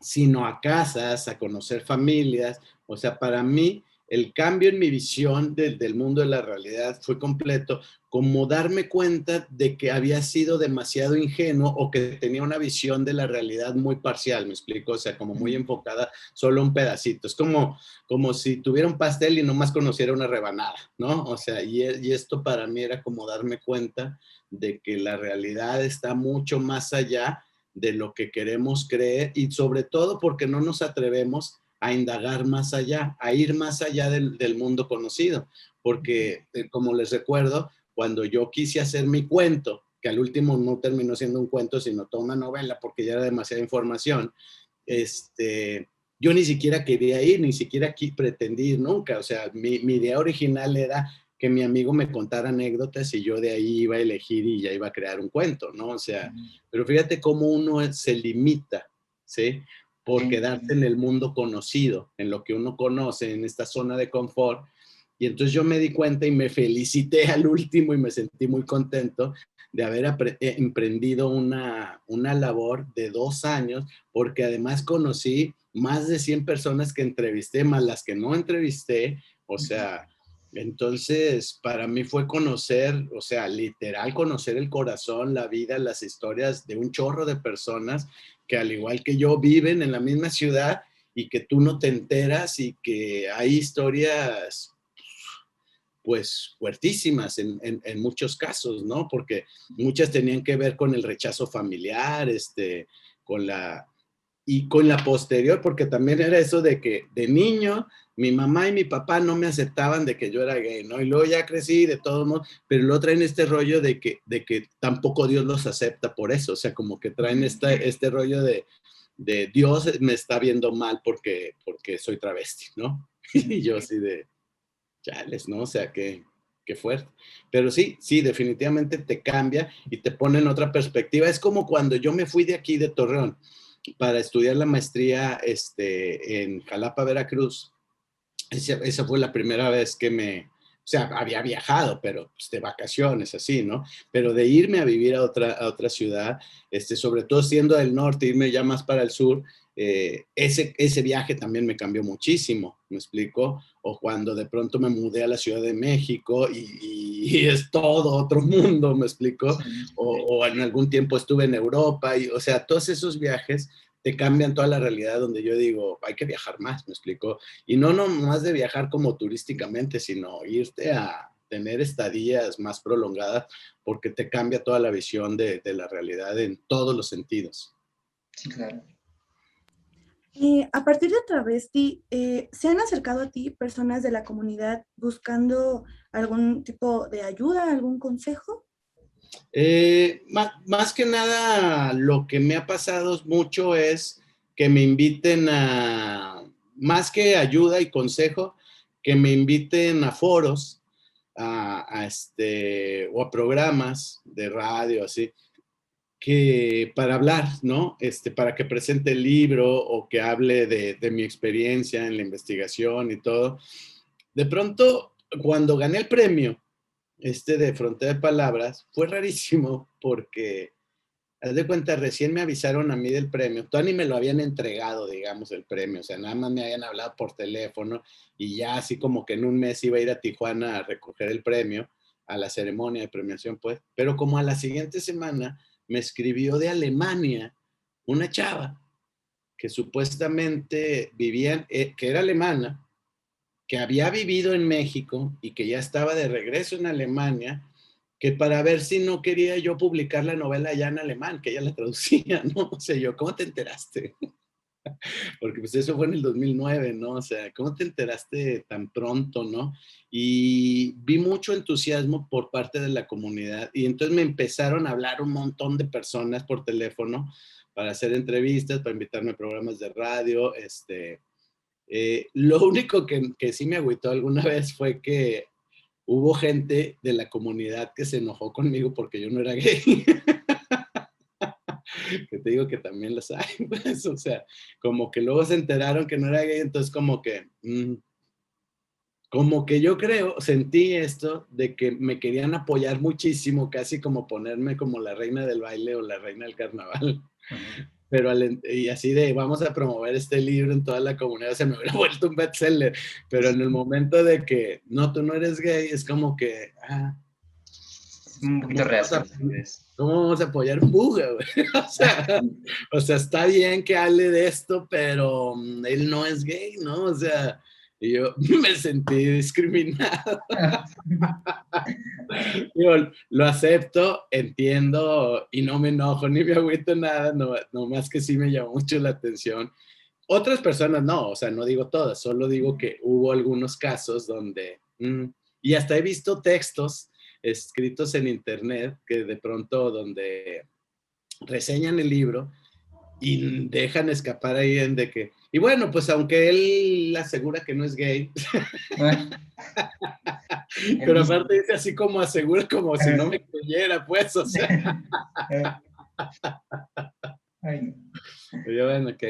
sino a casas, a conocer familias. O sea, para mí el cambio en mi visión del mundo de la realidad fue completo, como darme cuenta de que había sido demasiado ingenuo o que tenía una visión de la realidad muy parcial, me explico, o sea, como muy Ujú. enfocada solo un pedacito. Es como si tuviera un pastel y nomás conociera una rebanada, ¿no? O sea, y esto para mí era como darme cuenta de que la realidad está mucho más allá de lo que queremos creer y sobre todo porque no nos atrevemos a indagar más allá, a ir más allá del mundo conocido. Porque, como les recuerdo, cuando yo quise hacer mi cuento, que al último no terminó siendo un cuento, sino toda una novela, porque ya era demasiada información, yo ni siquiera quería ir, ni siquiera aquí pretendí ir nunca. O sea, mi idea original era que mi amigo me contara anécdotas y yo de ahí iba a elegir y ya iba a crear un cuento, ¿no? O sea, pero fíjate cómo uno se limita, ¿sí? Por quedarse Sí. en el mundo conocido, en lo que uno conoce, en esta zona de confort. Y entonces yo me di cuenta y me felicité al último y me sentí muy contento de haber emprendido una labor de 2 años, porque además conocí más de 100 personas que entrevisté, más las que no entrevisté. O sea, entonces para mí fue conocer, o sea, literal conocer el corazón, la vida, las historias de un chorro de personas que al igual que yo viven en la misma ciudad y que tú no te enteras y que hay historias pues fuertísimas en muchos casos, ¿no? Porque muchas tenían que ver con el rechazo familiar, con la posterior, porque también era eso de que de niño mi mamá y mi papá no me aceptaban de que yo era gay, ¿no? Y luego ya crecí de todos modos, pero luego traen este rollo de que tampoco Dios los acepta por eso, o sea, como que traen este rollo de Dios me está viendo mal porque soy travesti, ¿no? Y yo así de, chales, ¿no? O sea, qué fuerte. Pero sí, sí, definitivamente te cambia y te pone en otra perspectiva. Es como cuando yo me fui de aquí, de Torreón, para estudiar la maestría en Jalapa, Veracruz. esa fue la primera vez que o sea, había viajado, pero pues, de vacaciones, así, ¿no? Pero de irme a vivir a otra ciudad, sobre todo siendo del norte, irme ya más para el sur, ese viaje también me cambió muchísimo, ¿me explico? O cuando de pronto me mudé a la Ciudad de México y es todo otro mundo, ¿me explico? Sí, O en algún tiempo estuve en Europa, o sea, todos esos viajes te cambian toda la realidad donde yo digo, hay que viajar más, ¿me explico? Y no más de viajar como turísticamente, sino irte a tener estadías más prolongadas porque te cambia toda la visión de la realidad en todos los sentidos. sí, claro. A partir de Travesti, ¿se han acercado a ti personas de la comunidad buscando algún tipo de ayuda, algún consejo? Más que nada, lo que me ha pasado mucho es que me inviten más que ayuda y consejo, que me inviten a foros, o a programas de radio, así, que para hablar, ¿no? Para que presente el libro o que hable de mi experiencia en la investigación y todo. De pronto, cuando gané el premio, de Frontera de Palabras, fue rarísimo porque, haz de cuenta, recién me avisaron a mí del premio, todavía ni me lo habían entregado, digamos, el premio, o sea, nada más me habían hablado por teléfono y ya así como que en un mes iba a ir a Tijuana a recoger el premio, a la ceremonia de premiación, pues, pero como a la siguiente semana me escribió de Alemania una chava que supuestamente vivía, que era alemana, que había vivido en México y que ya estaba de regreso en Alemania, que para ver si no quería yo publicar la novela ya en alemán, que ella la traducía, ¿no? O sea, yo, ¿cómo te enteraste? Porque pues eso fue en el 2009, ¿no? O sea, ¿cómo te enteraste tan pronto, no? Y vi mucho entusiasmo por parte de la comunidad y entonces me empezaron a hablar un montón de personas por teléfono para hacer entrevistas, para invitarme a programas de radio, lo único que sí me agüitó alguna vez fue que hubo gente de la comunidad que se enojó conmigo porque yo no era gay. Que te digo que también las hay, pues, o sea, como que luego se enteraron que no era gay, entonces como que yo creo, sentí esto de que me querían apoyar muchísimo, casi como ponerme como la reina del baile o la reina del carnaval. Ujú. Pero y así de vamos a promover este libro en toda la comunidad, se me hubiera vuelto un bestseller, pero en el momento de que no, tú no eres gay, es como que, Un ¿cómo poquito vamos reacio, a, tal vez. cómo vamos a apoyar un buga, güey? O sea, está bien que hable de esto, pero él no es gay, ¿no? O sea, y yo me sentí discriminado. Digo, lo acepto, entiendo y no me enojo ni me agüito nada, no más que sí me llamó mucho la atención. Otras personas no, o sea, no digo todas, solo digo que hubo algunos casos donde, y hasta he visto textos escritos en internet que de pronto donde reseñan el libro y dejan escapar ahí en de que, y bueno, pues aunque él asegura que no es gay, Él pero dice. aparte dice así como asegura como si no me creyera, pues, o sea, Ay, no. yo, bueno, ok.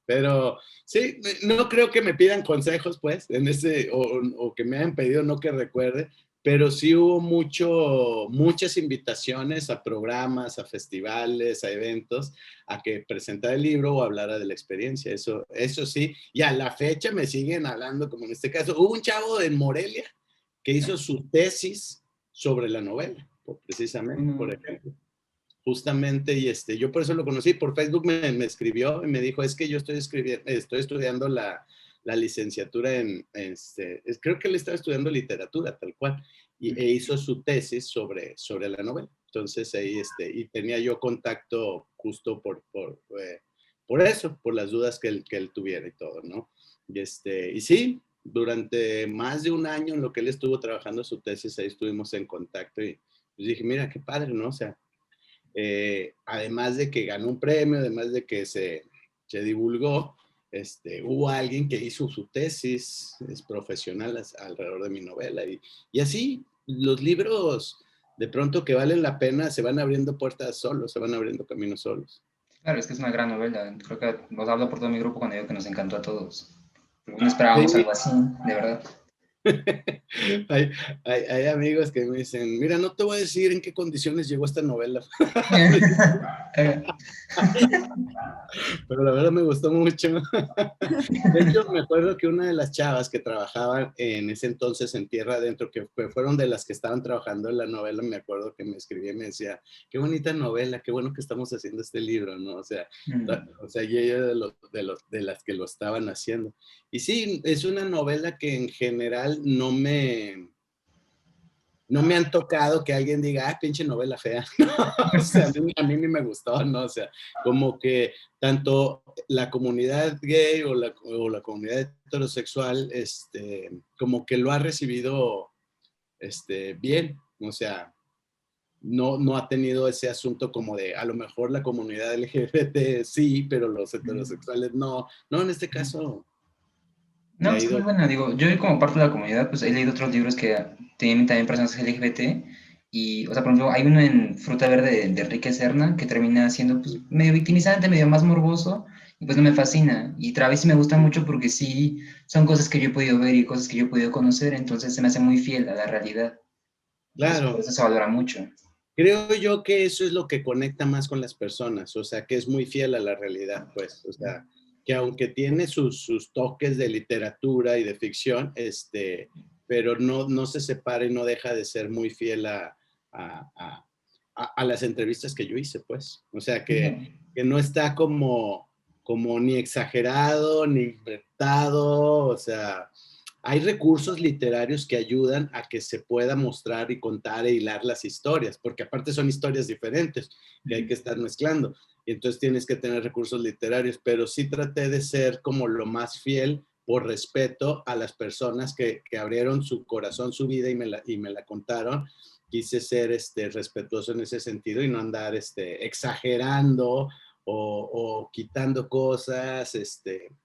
Pero sí, no creo que me pidan consejos, pues, o que me hayan pedido, no que recuerde, pero sí hubo muchas invitaciones a programas, a festivales, a eventos, a que presentara el libro o hablara de la experiencia. Eso sí, y a la fecha me siguen hablando, como en este caso, hubo un chavo en Morelia que hizo su tesis sobre la novela, precisamente, por No. ejemplo. Justamente, y yo por eso lo conocí, por Facebook me escribió y me dijo, es que yo estoy estudiando la licenciatura creo que él estaba estudiando literatura, tal cual, e hizo su tesis sobre la novela. Entonces ahí, y tenía yo contacto justo por eso, por las dudas que él tuviera y todo, ¿no? Y sí, durante más de un año en lo que él estuvo trabajando su tesis, ahí estuvimos en contacto y pues dije, mira, qué padre, ¿no? O sea, además de que ganó un premio, además de que se divulgó, hubo alguien que hizo su tesis es profesional alrededor de mi novela. Y así, los libros de pronto que valen la pena se van abriendo puertas solos, se van abriendo caminos solos. Claro, es que es una gran novela. Creo que nos hablo por todo mi grupo cuando digo que nos encantó a todos. No esperábamos Sí. algo así, de verdad. Hay, hay amigos que me dicen, mira, no te voy a decir en qué condiciones llegó esta novela, pero la verdad me gustó mucho. De hecho, me acuerdo que una de las chavas que trabajaban en ese entonces en Tierra Adentro, que fueron de las que estaban trabajando en la novela, me acuerdo que me escribía y me decía, qué bonita novela, qué bueno que estamos haciendo este libro, ¿no? Mm. O sea, y ella era de las que lo estaban haciendo. Y sí, es una novela que en general no me han tocado que alguien diga, ah, pinche novela fea. O sea, a mí ni me gustó, ¿no? O sea, como que tanto la comunidad gay o la comunidad heterosexual, como que lo ha recibido, bien. O sea, no ha tenido ese asunto como de, a lo mejor la comunidad LGBT sí, pero los heterosexuales no. No, en este caso le No, ha es que ido. muy buena, digo, yo como parte de la comunidad, pues he leído otros libros que tienen también personas LGBT y, o sea, por ejemplo, hay uno en Fruta Verde de Enrique Serna que termina siendo pues medio victimizante, medio más morboso y pues no me fascina. Y Travis sí me gusta mucho porque sí son cosas que yo he podido ver y cosas que yo he podido conocer, entonces se me hace muy fiel a la realidad. Y pues por Claro, eso se valora mucho. creo yo que eso es lo que conecta más con las personas, o sea, que es muy fiel a la realidad, pues, o sea, que aunque tiene sus toques de literatura y de ficción, pero no se separa y no deja de ser muy fiel a, a- a las entrevistas que yo hice, pues, o sea, que no está como ni exagerado, ni inventado, o sea, hay recursos literarios que ayudan a que se pueda mostrar y contar e hilar las historias, porque aparte son historias diferentes que hay que estar mezclando. Y entonces tienes que tener recursos literarios, pero sí traté de ser como lo más fiel por respeto a las personas que abrieron su corazón, su vida y me la contaron. Quise ser respetuoso en ese sentido y no andar exagerando o quitando cosas,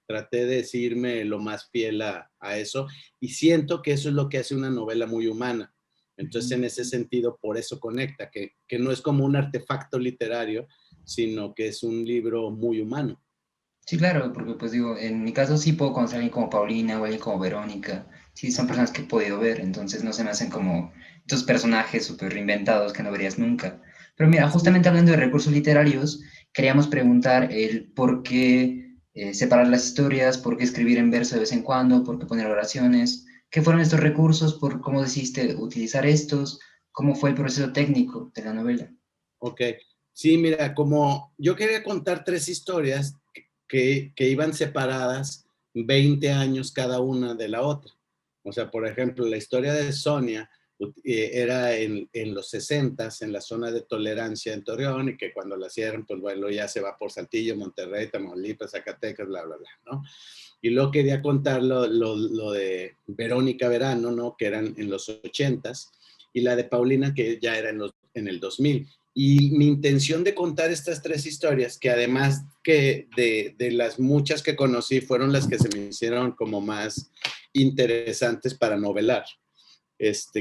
traté de decirme lo más fiel a eso y siento que eso es lo que hace una novela muy humana. Entonces, en ese sentido, por eso conecta, que no es como un artefacto literario, sino que es un libro muy humano. Sí, claro, porque pues digo, en mi caso sí puedo conocer a alguien como Paulina o alguien como Verónica. Sí, son personas que he podido ver, entonces no se me hacen como estos personajes súper reinventados que no verías nunca. Pero mira, Sí. justamente hablando de recursos literarios, queríamos preguntar el por qué separar las historias, por qué escribir en verso de vez en cuando, por qué poner oraciones, qué fueron estos recursos, por cómo decidiste utilizar estos, cómo fue el proceso técnico de la novela. Ok. Sí, mira, como yo quería contar tres historias que iban separadas 20 años cada una de la otra. O sea, por ejemplo, la historia de Sonia era en los 60 en la zona de tolerancia en Torreón y que cuando la cierran, pues bueno, ya se va por Saltillo, Monterrey, Tamaulipas, Zacatecas, bla, bla, bla, ¿no? Y luego quería contar lo de Verónica Verano, ¿no? Que eran en los 80s, y la de Paulina, que ya era en el 2000. Y mi intención de contar estas tres historias, que además que de las muchas que conocí, fueron las que se me hicieron como más interesantes para novelar.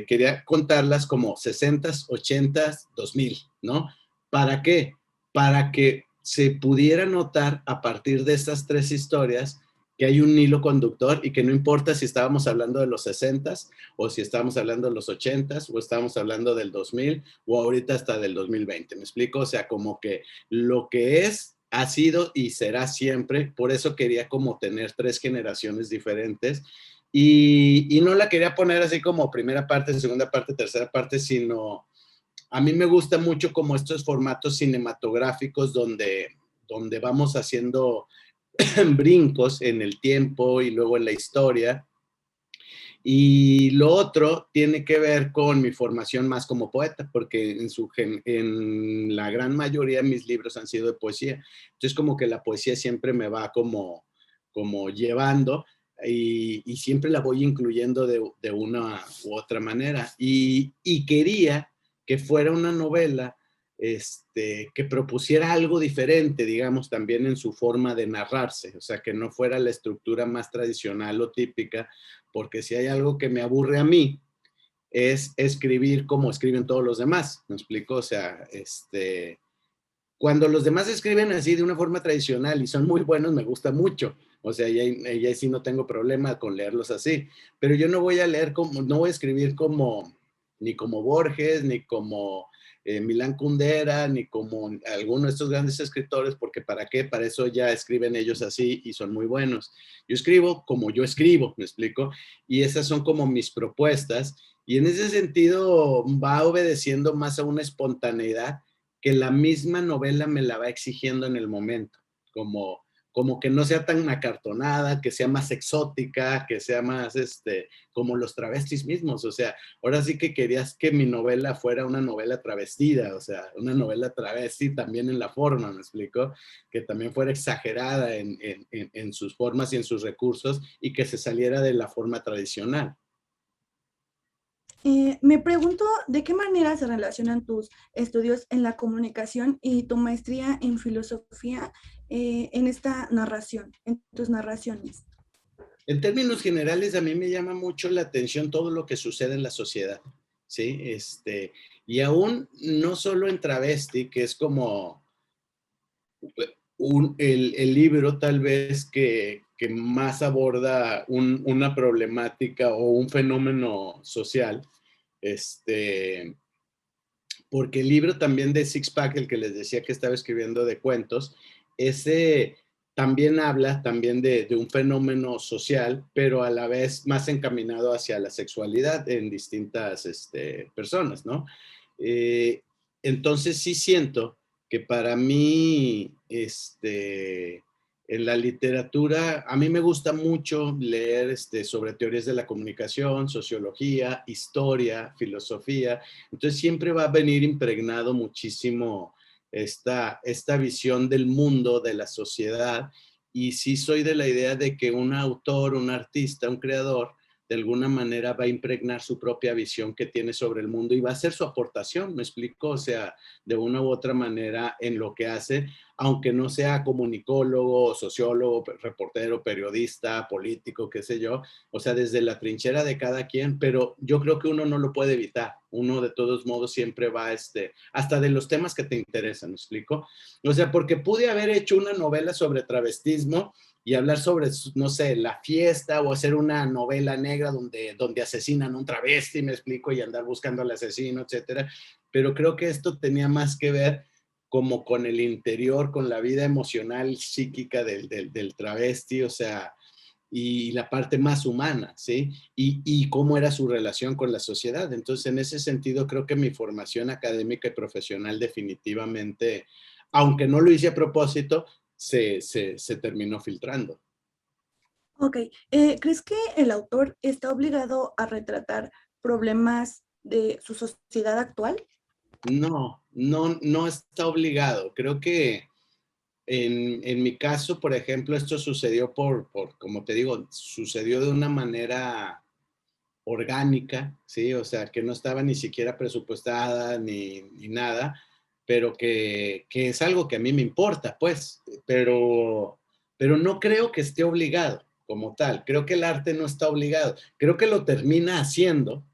Quería contarlas como 60s, 80s, 2000, ¿no? ¿Para qué? Para que se pudiera notar a partir de estas tres historias que hay un hilo conductor y que no importa si estábamos hablando de los 60s o si estábamos hablando de los 80s o estábamos hablando del 2000 o ahorita hasta del 2020. ¿Me explico? O sea, como que lo que es ha sido y será siempre, por eso quería como tener tres generaciones diferentes y no la quería poner así como primera parte, segunda parte, tercera parte, sino a mí me gusta mucho como estos formatos cinematográficos donde vamos haciendo brincos en el tiempo y luego en la historia. Y lo otro tiene que ver con mi formación más como poeta, porque en la gran mayoría de mis libros han sido de poesía. Entonces como que la poesía siempre me va como llevando y siempre la voy incluyendo de una u otra manera. Y quería que fuera una novela que propusiera algo diferente, digamos, también en su forma de narrarse, o sea, que no fuera la estructura más tradicional o típica, porque si hay algo que me aburre a mí, es escribir como escriben todos los demás, ¿me explico? O sea, cuando los demás escriben así de una forma tradicional y son muy buenos, me gusta mucho, O sea, ya sí no tengo problema con leerlos así. Pero yo no voy a leer como, no voy a escribir como, ni como Borges, ni como Milán Kundera, ni como alguno de estos grandes escritores, porque ¿para qué? Para eso ya escriben ellos así y son muy buenos. Yo escribo como yo escribo, ¿me explico? Y esas son como mis propuestas. Y en ese sentido va obedeciendo más a una espontaneidad que la misma novela me la va exigiendo en el momento, como que no sea tan acartonada, que sea más exótica, que sea más, como los travestis mismos, o sea, ahora sí que querías que mi novela fuera una novela travestida, o sea, una novela travesti también en la forma, ¿me explico? Que también fuera exagerada en sus formas y en sus recursos y que se saliera de la forma tradicional. Me pregunto de qué manera se relacionan tus estudios en la comunicación y tu maestría en filosofía en esta narración, en tus narraciones. En términos generales, a mí me llama mucho la atención todo lo que sucede en la sociedad, ¿sí? Y aún no solo en travesti, que es como el libro tal vez que más aborda una problemática o un fenómeno social, porque el libro también de Sixpack, el que les decía que estaba escribiendo de cuentos, ese también habla también de un fenómeno social, pero a la vez más encaminado hacia la sexualidad en distintas personas, ¿no? Eh, entonces sí siento que para mí, en la literatura, a mí me gusta mucho leer sobre teorías de la comunicación, sociología, historia, filosofía. Entonces siempre va a venir impregnado muchísimo esta visión del mundo, de la sociedad, y sí soy de la idea de que un autor, un artista, un creador, de alguna manera va a impregnar su propia visión que tiene sobre el mundo y va a hacer su aportación, ¿me explico? O sea, de una u otra manera en lo que hace, aunque no sea comunicólogo, sociólogo, reportero, periodista, político, qué sé yo, o sea, desde la trinchera de cada quien, pero yo creo que uno no lo puede evitar. Uno de todos modos siempre va, hasta de los temas que te interesan, ¿me explico? O sea, porque pude haber hecho una novela sobre travestismo y hablar sobre, no sé, la fiesta o hacer una novela negra donde asesinan a un travesti, me explico, y andar buscando al asesino, etcétera. Pero creo que esto tenía más que ver como con el interior, con la vida emocional, psíquica del travesti, o sea, y la parte más humana, ¿sí? Y cómo era su relación con la sociedad. Entonces, en ese sentido, creo que mi formación académica y profesional definitivamente, aunque no lo hice a propósito, se terminó filtrando. Ok, ¿crees que el autor está obligado a retratar problemas de su sociedad actual? No está obligado. Creo que en mi caso, por ejemplo, esto sucedió como te digo, sucedió de una manera orgánica, ¿sí? O sea, que no estaba ni siquiera presupuestada ni nada, pero que es algo que a mí me importa, pues, pero no creo que esté obligado como tal. Creo que el arte no está obligado. Creo que lo termina haciendo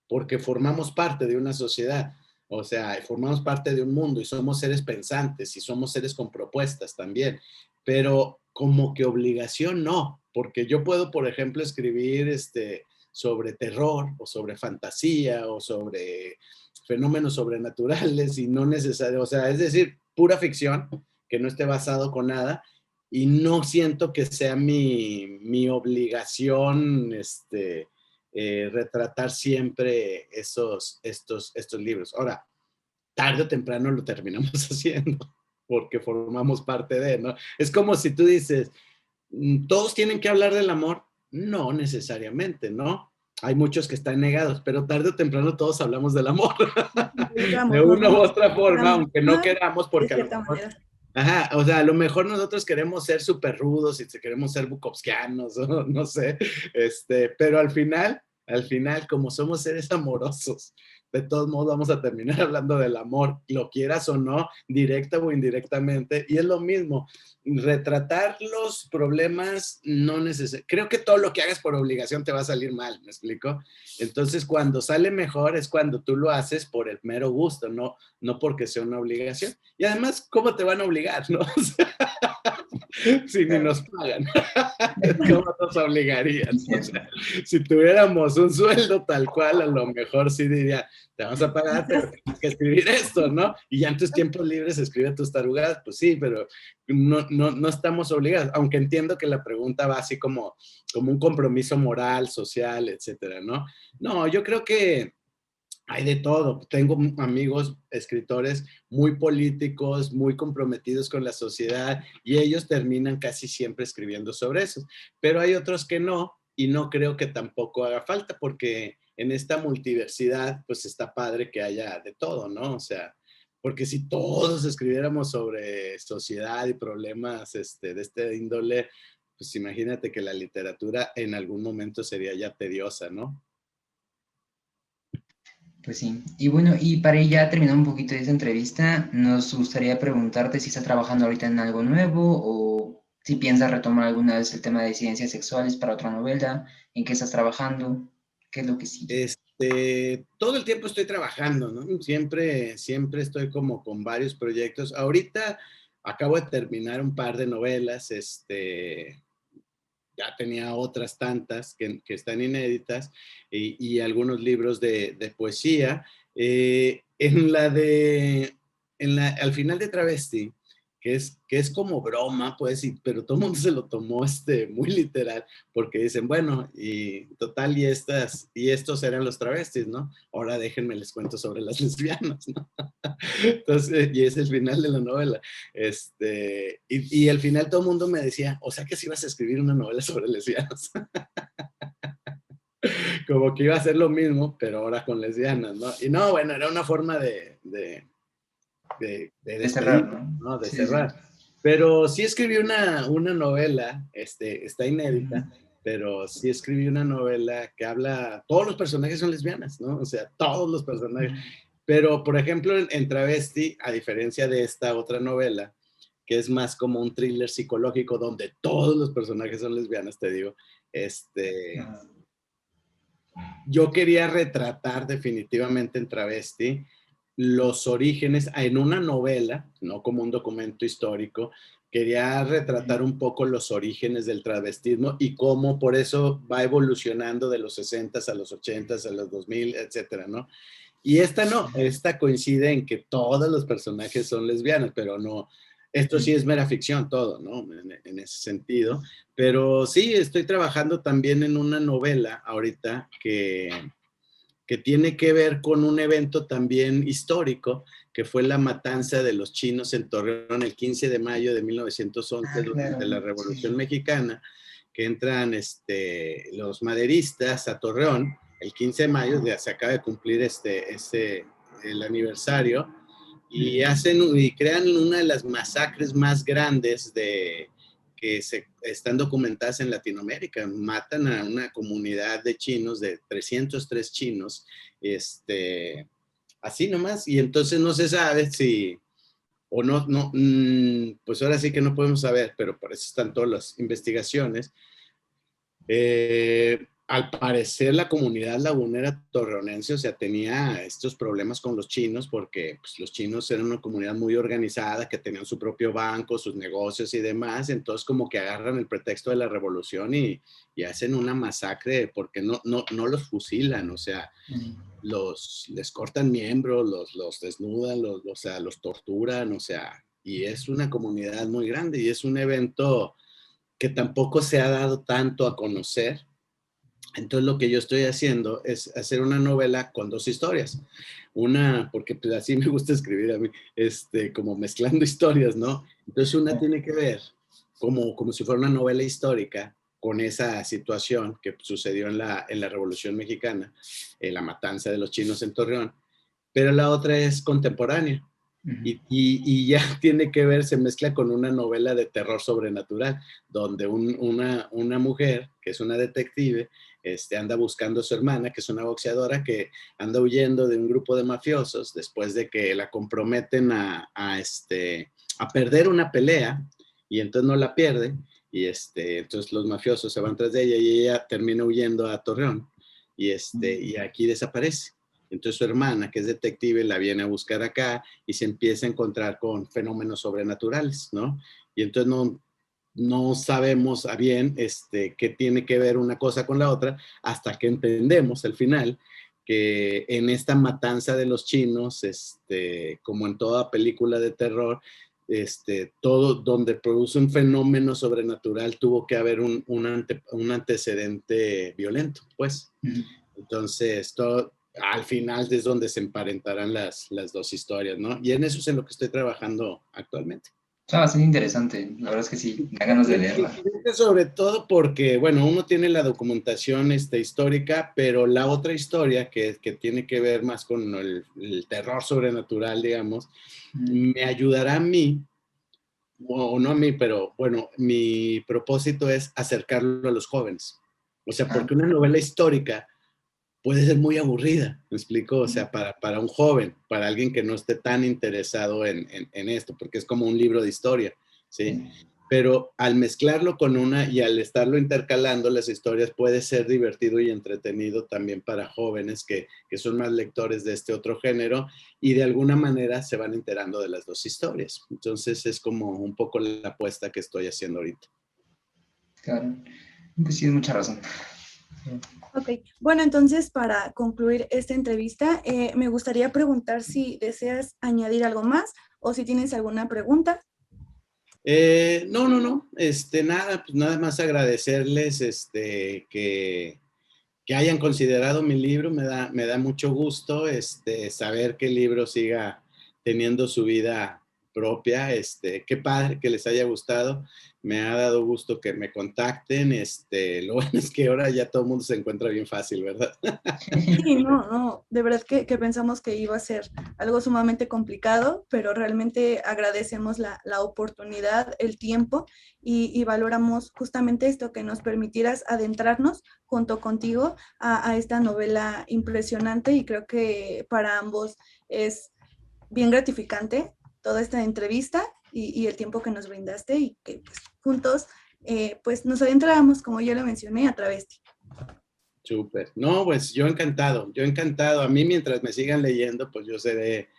porque formamos parte de una sociedad. O sea, formamos parte de un mundo y somos seres pensantes y somos seres con propuestas también. Pero como que obligación no, porque yo puedo, por ejemplo, escribir sobre terror o sobre fantasía o sobre fenómenos sobrenaturales y no necesario, o sea, es decir, pura ficción que no esté basado con nada y no siento que sea mi obligación retratar siempre estos libros. Ahora, tarde o temprano lo terminamos haciendo porque formamos parte de, ¿no? Es como si tú dices, ¿todos tienen que hablar del amor? No necesariamente, ¿no? Hay muchos que están negados, pero tarde o temprano todos hablamos del amor. De Nos una u vamos otra forma, a aunque no queramos, de porque a lo cierta mejor, manera. ajá, o sea, a lo mejor nosotros queremos ser súper rudos y queremos ser bukowskianos, o no sé, pero al final, como somos seres amorosos, de todos modos vamos a terminar hablando del amor, lo quieras o no, directa o indirectamente, y es lo mismo, retratar los problemas no necesariamente, creo que todo lo que hagas por obligación te va a salir mal, ¿me explico? Entonces, cuando sale mejor es cuando tú lo haces por el mero gusto, no porque sea una obligación. Y además, ¿cómo te van a obligar, no? O sea, Si ni Claro, nos pagan, ¿cómo nos obligarían? es O cierto. sea, si tuviéramos un sueldo tal cual, a lo mejor sí diría, te vamos a pagar, pero tienes que escribir esto, ¿no? Y ya en tus tiempos libres escribe tus tarugadas, pues sí, pero no estamos obligados, aunque entiendo que la pregunta va así como un compromiso moral, social, etcétera, ¿no? No, yo creo que hay de todo. Tengo amigos escritores muy políticos, muy comprometidos con la sociedad y ellos terminan casi siempre escribiendo sobre eso. Pero hay otros que no y no creo que tampoco haga falta porque en esta multiversidad pues está padre que haya de todo, ¿no? O sea, porque si todos escribiéramos sobre sociedad y problemas de este índole, pues imagínate que la literatura en algún momento sería ya tediosa, ¿no? Pues sí. Y bueno, y para ya terminar un poquito de esta entrevista, nos gustaría preguntarte si estás trabajando ahorita en algo nuevo o si piensas retomar alguna vez el tema de ciencias sexuales para otra novela, en qué estás trabajando, qué es lo que sigue. Todo el tiempo estoy trabajando, ¿no? Siempre estoy como con varios proyectos. Ahorita acabo de terminar un par de novelas, ya tenía otras tantas que están inéditas y algunos libros de poesía. En la de, al final de Travesti, que es como broma, pues, pero todo el mundo se lo tomó muy literal, porque dicen, bueno, y total, y estos eran los travestis, ¿no? Ahora déjenme les cuento sobre las lesbianas, ¿no? Entonces, y es el final de la novela. Y al final todo el mundo me decía, o sea que si ibas a escribir una novela sobre lesbianas, como que iba a ser lo mismo, pero ahora con lesbianas, ¿no? Y no, bueno, era una forma de De cerrar, despedir, ¿no? ¿no? De Sí, sí. cerrar. Pero sí escribí una novela, está Ujú. inédita, pero sí escribí una novela que habla, todos los personajes son lesbianas, ¿no? O sea, todos los personajes. Pero, por ejemplo, en Travesti, a diferencia de esta otra novela, que es más como un thriller psicológico donde todos los personajes son lesbianas, te digo, este, Ajá. yo quería retratar definitivamente en Travesti los orígenes en una novela, no como un documento histórico, quería retratar un poco los orígenes del travestismo y cómo por eso va evolucionando de los 60 a los 80 a los 2000, etcétera, ¿no? Y esta no, esta coincide en que todos los personajes son lesbianas, pero no, esto sí es mera ficción todo, ¿no? En ese sentido. Pero sí, estoy trabajando también en una novela ahorita que tiene que ver con un evento también histórico, que fue la matanza de los chinos en Torreón el 15 de mayo de 1911 Ah, durante claro, la Revolución sí. Mexicana, que entran los maderistas a Torreón el 15 de mayo, ya se acaba de cumplir el aniversario, y Ujú. hacen y crean una de las masacres más grandes que están documentadas en Latinoamérica. Matan a una comunidad de chinos, de 303 chinos, así nomás, y entonces no se sabe si, o no, pues ahora sí que no podemos saber, pero por eso están todas las investigaciones. Al parecer la comunidad lagunera torreonense, o sea, tenía estos problemas con los chinos porque pues, los chinos eran una comunidad muy organizada, que tenían su propio banco, sus negocios y demás, entonces como que agarran el pretexto de la revolución y hacen una masacre porque no los fusilan, o sea, Ujú. les cortan miembros, los desnudan, o sea, los torturan, o sea, y es una comunidad muy grande y es un evento que tampoco se ha dado tanto a conocer. Entonces lo que yo estoy haciendo es hacer una novela con dos historias. Una, porque pues, así me gusta escribir a mí, como mezclando historias, ¿no? Entonces una tiene que ver como si fuera una novela histórica con esa situación que sucedió en la Revolución Mexicana, la matanza de los chinos en Torreón, pero la otra es contemporánea Ujú. y ya tiene que ver, se mezcla con una novela de terror sobrenatural, donde una mujer, que es una detective, anda buscando a su hermana, que es una boxeadora, que anda huyendo de un grupo de mafiosos después de que la comprometen a perder una pelea, y entonces no la pierde, y entonces los mafiosos se van tras de ella y ella termina huyendo a Torreón, y aquí desaparece. Entonces su hermana, que es detective, la viene a buscar acá y se empieza a encontrar con fenómenos sobrenaturales, ¿no? Y entonces no sabemos a bien qué tiene que ver una cosa con la otra, hasta que entendemos al final que en esta matanza de los chinos, como en toda película de terror, todo donde produce un fenómeno sobrenatural tuvo que haber un antecedente violento, pues. Ujú. Entonces, al final es donde se emparentarán las dos historias, ¿no? Y en eso es en lo que estoy trabajando actualmente. Está bastante interesante, la verdad es que sí, da ganas de leerla. Sobre todo porque, bueno, uno tiene la documentación histórica, pero la otra historia que tiene que ver más con el terror sobrenatural, digamos, Mm. me ayudará a mí, o no a mí, pero bueno, mi propósito es acercarlo a los jóvenes. O sea, Ah, porque una novela histórica puede ser muy aburrida, ¿me explico? O mm, sea, para un joven, para alguien que no esté tan interesado en esto, porque es como un libro de historia, ¿sí? sí. Pero al mezclarlo con una y al estarlo intercalando las historias puede ser divertido y entretenido también para jóvenes que son más lectores de este otro género y de alguna manera se van enterando de las dos historias. Entonces es como un poco la apuesta que estoy haciendo ahorita. Claro, pues sí, mucha razón. Ok, bueno, entonces para concluir esta entrevista, me gustaría preguntar si deseas añadir algo más o si tienes alguna pregunta. No, nada, pues nada más agradecerles que hayan considerado mi libro, me da mucho gusto saber que el libro siga teniendo su vida propia, qué padre que les haya gustado, me ha dado gusto que me contacten, lo bueno es que ahora ya todo el mundo se encuentra bien fácil, ¿verdad? Sí, no, no, de verdad que pensamos que iba a ser algo sumamente complicado, pero realmente agradecemos la oportunidad, el tiempo y valoramos justamente esto, que nos permitieras adentrarnos junto contigo a esta novela impresionante y creo que para ambos es bien gratificante toda esta entrevista y el tiempo que nos brindaste y que pues, juntos pues nos adentramos, como ya lo mencioné, a Travesti. Súper. No, pues yo encantado, yo encantado. A mí mientras me sigan leyendo, pues yo seré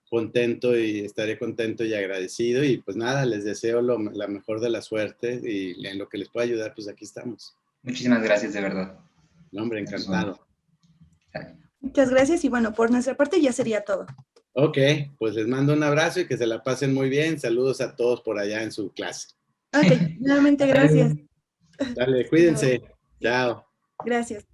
contento y estaré contento y agradecido. Y pues nada, les deseo la mejor de la suerte y en lo que les pueda ayudar, pues aquí estamos. Muchísimas gracias, de verdad. No, hombre, encantado. Muchas gracias y bueno, por nuestra parte ya sería todo. Ok, pues les mando un abrazo y que se la pasen muy bien. Saludos a todos por allá en su clase. Ok, nuevamente Hasta luego. gracias. Dale, Hasta luego. cuídense. Sí, Chao. gracias.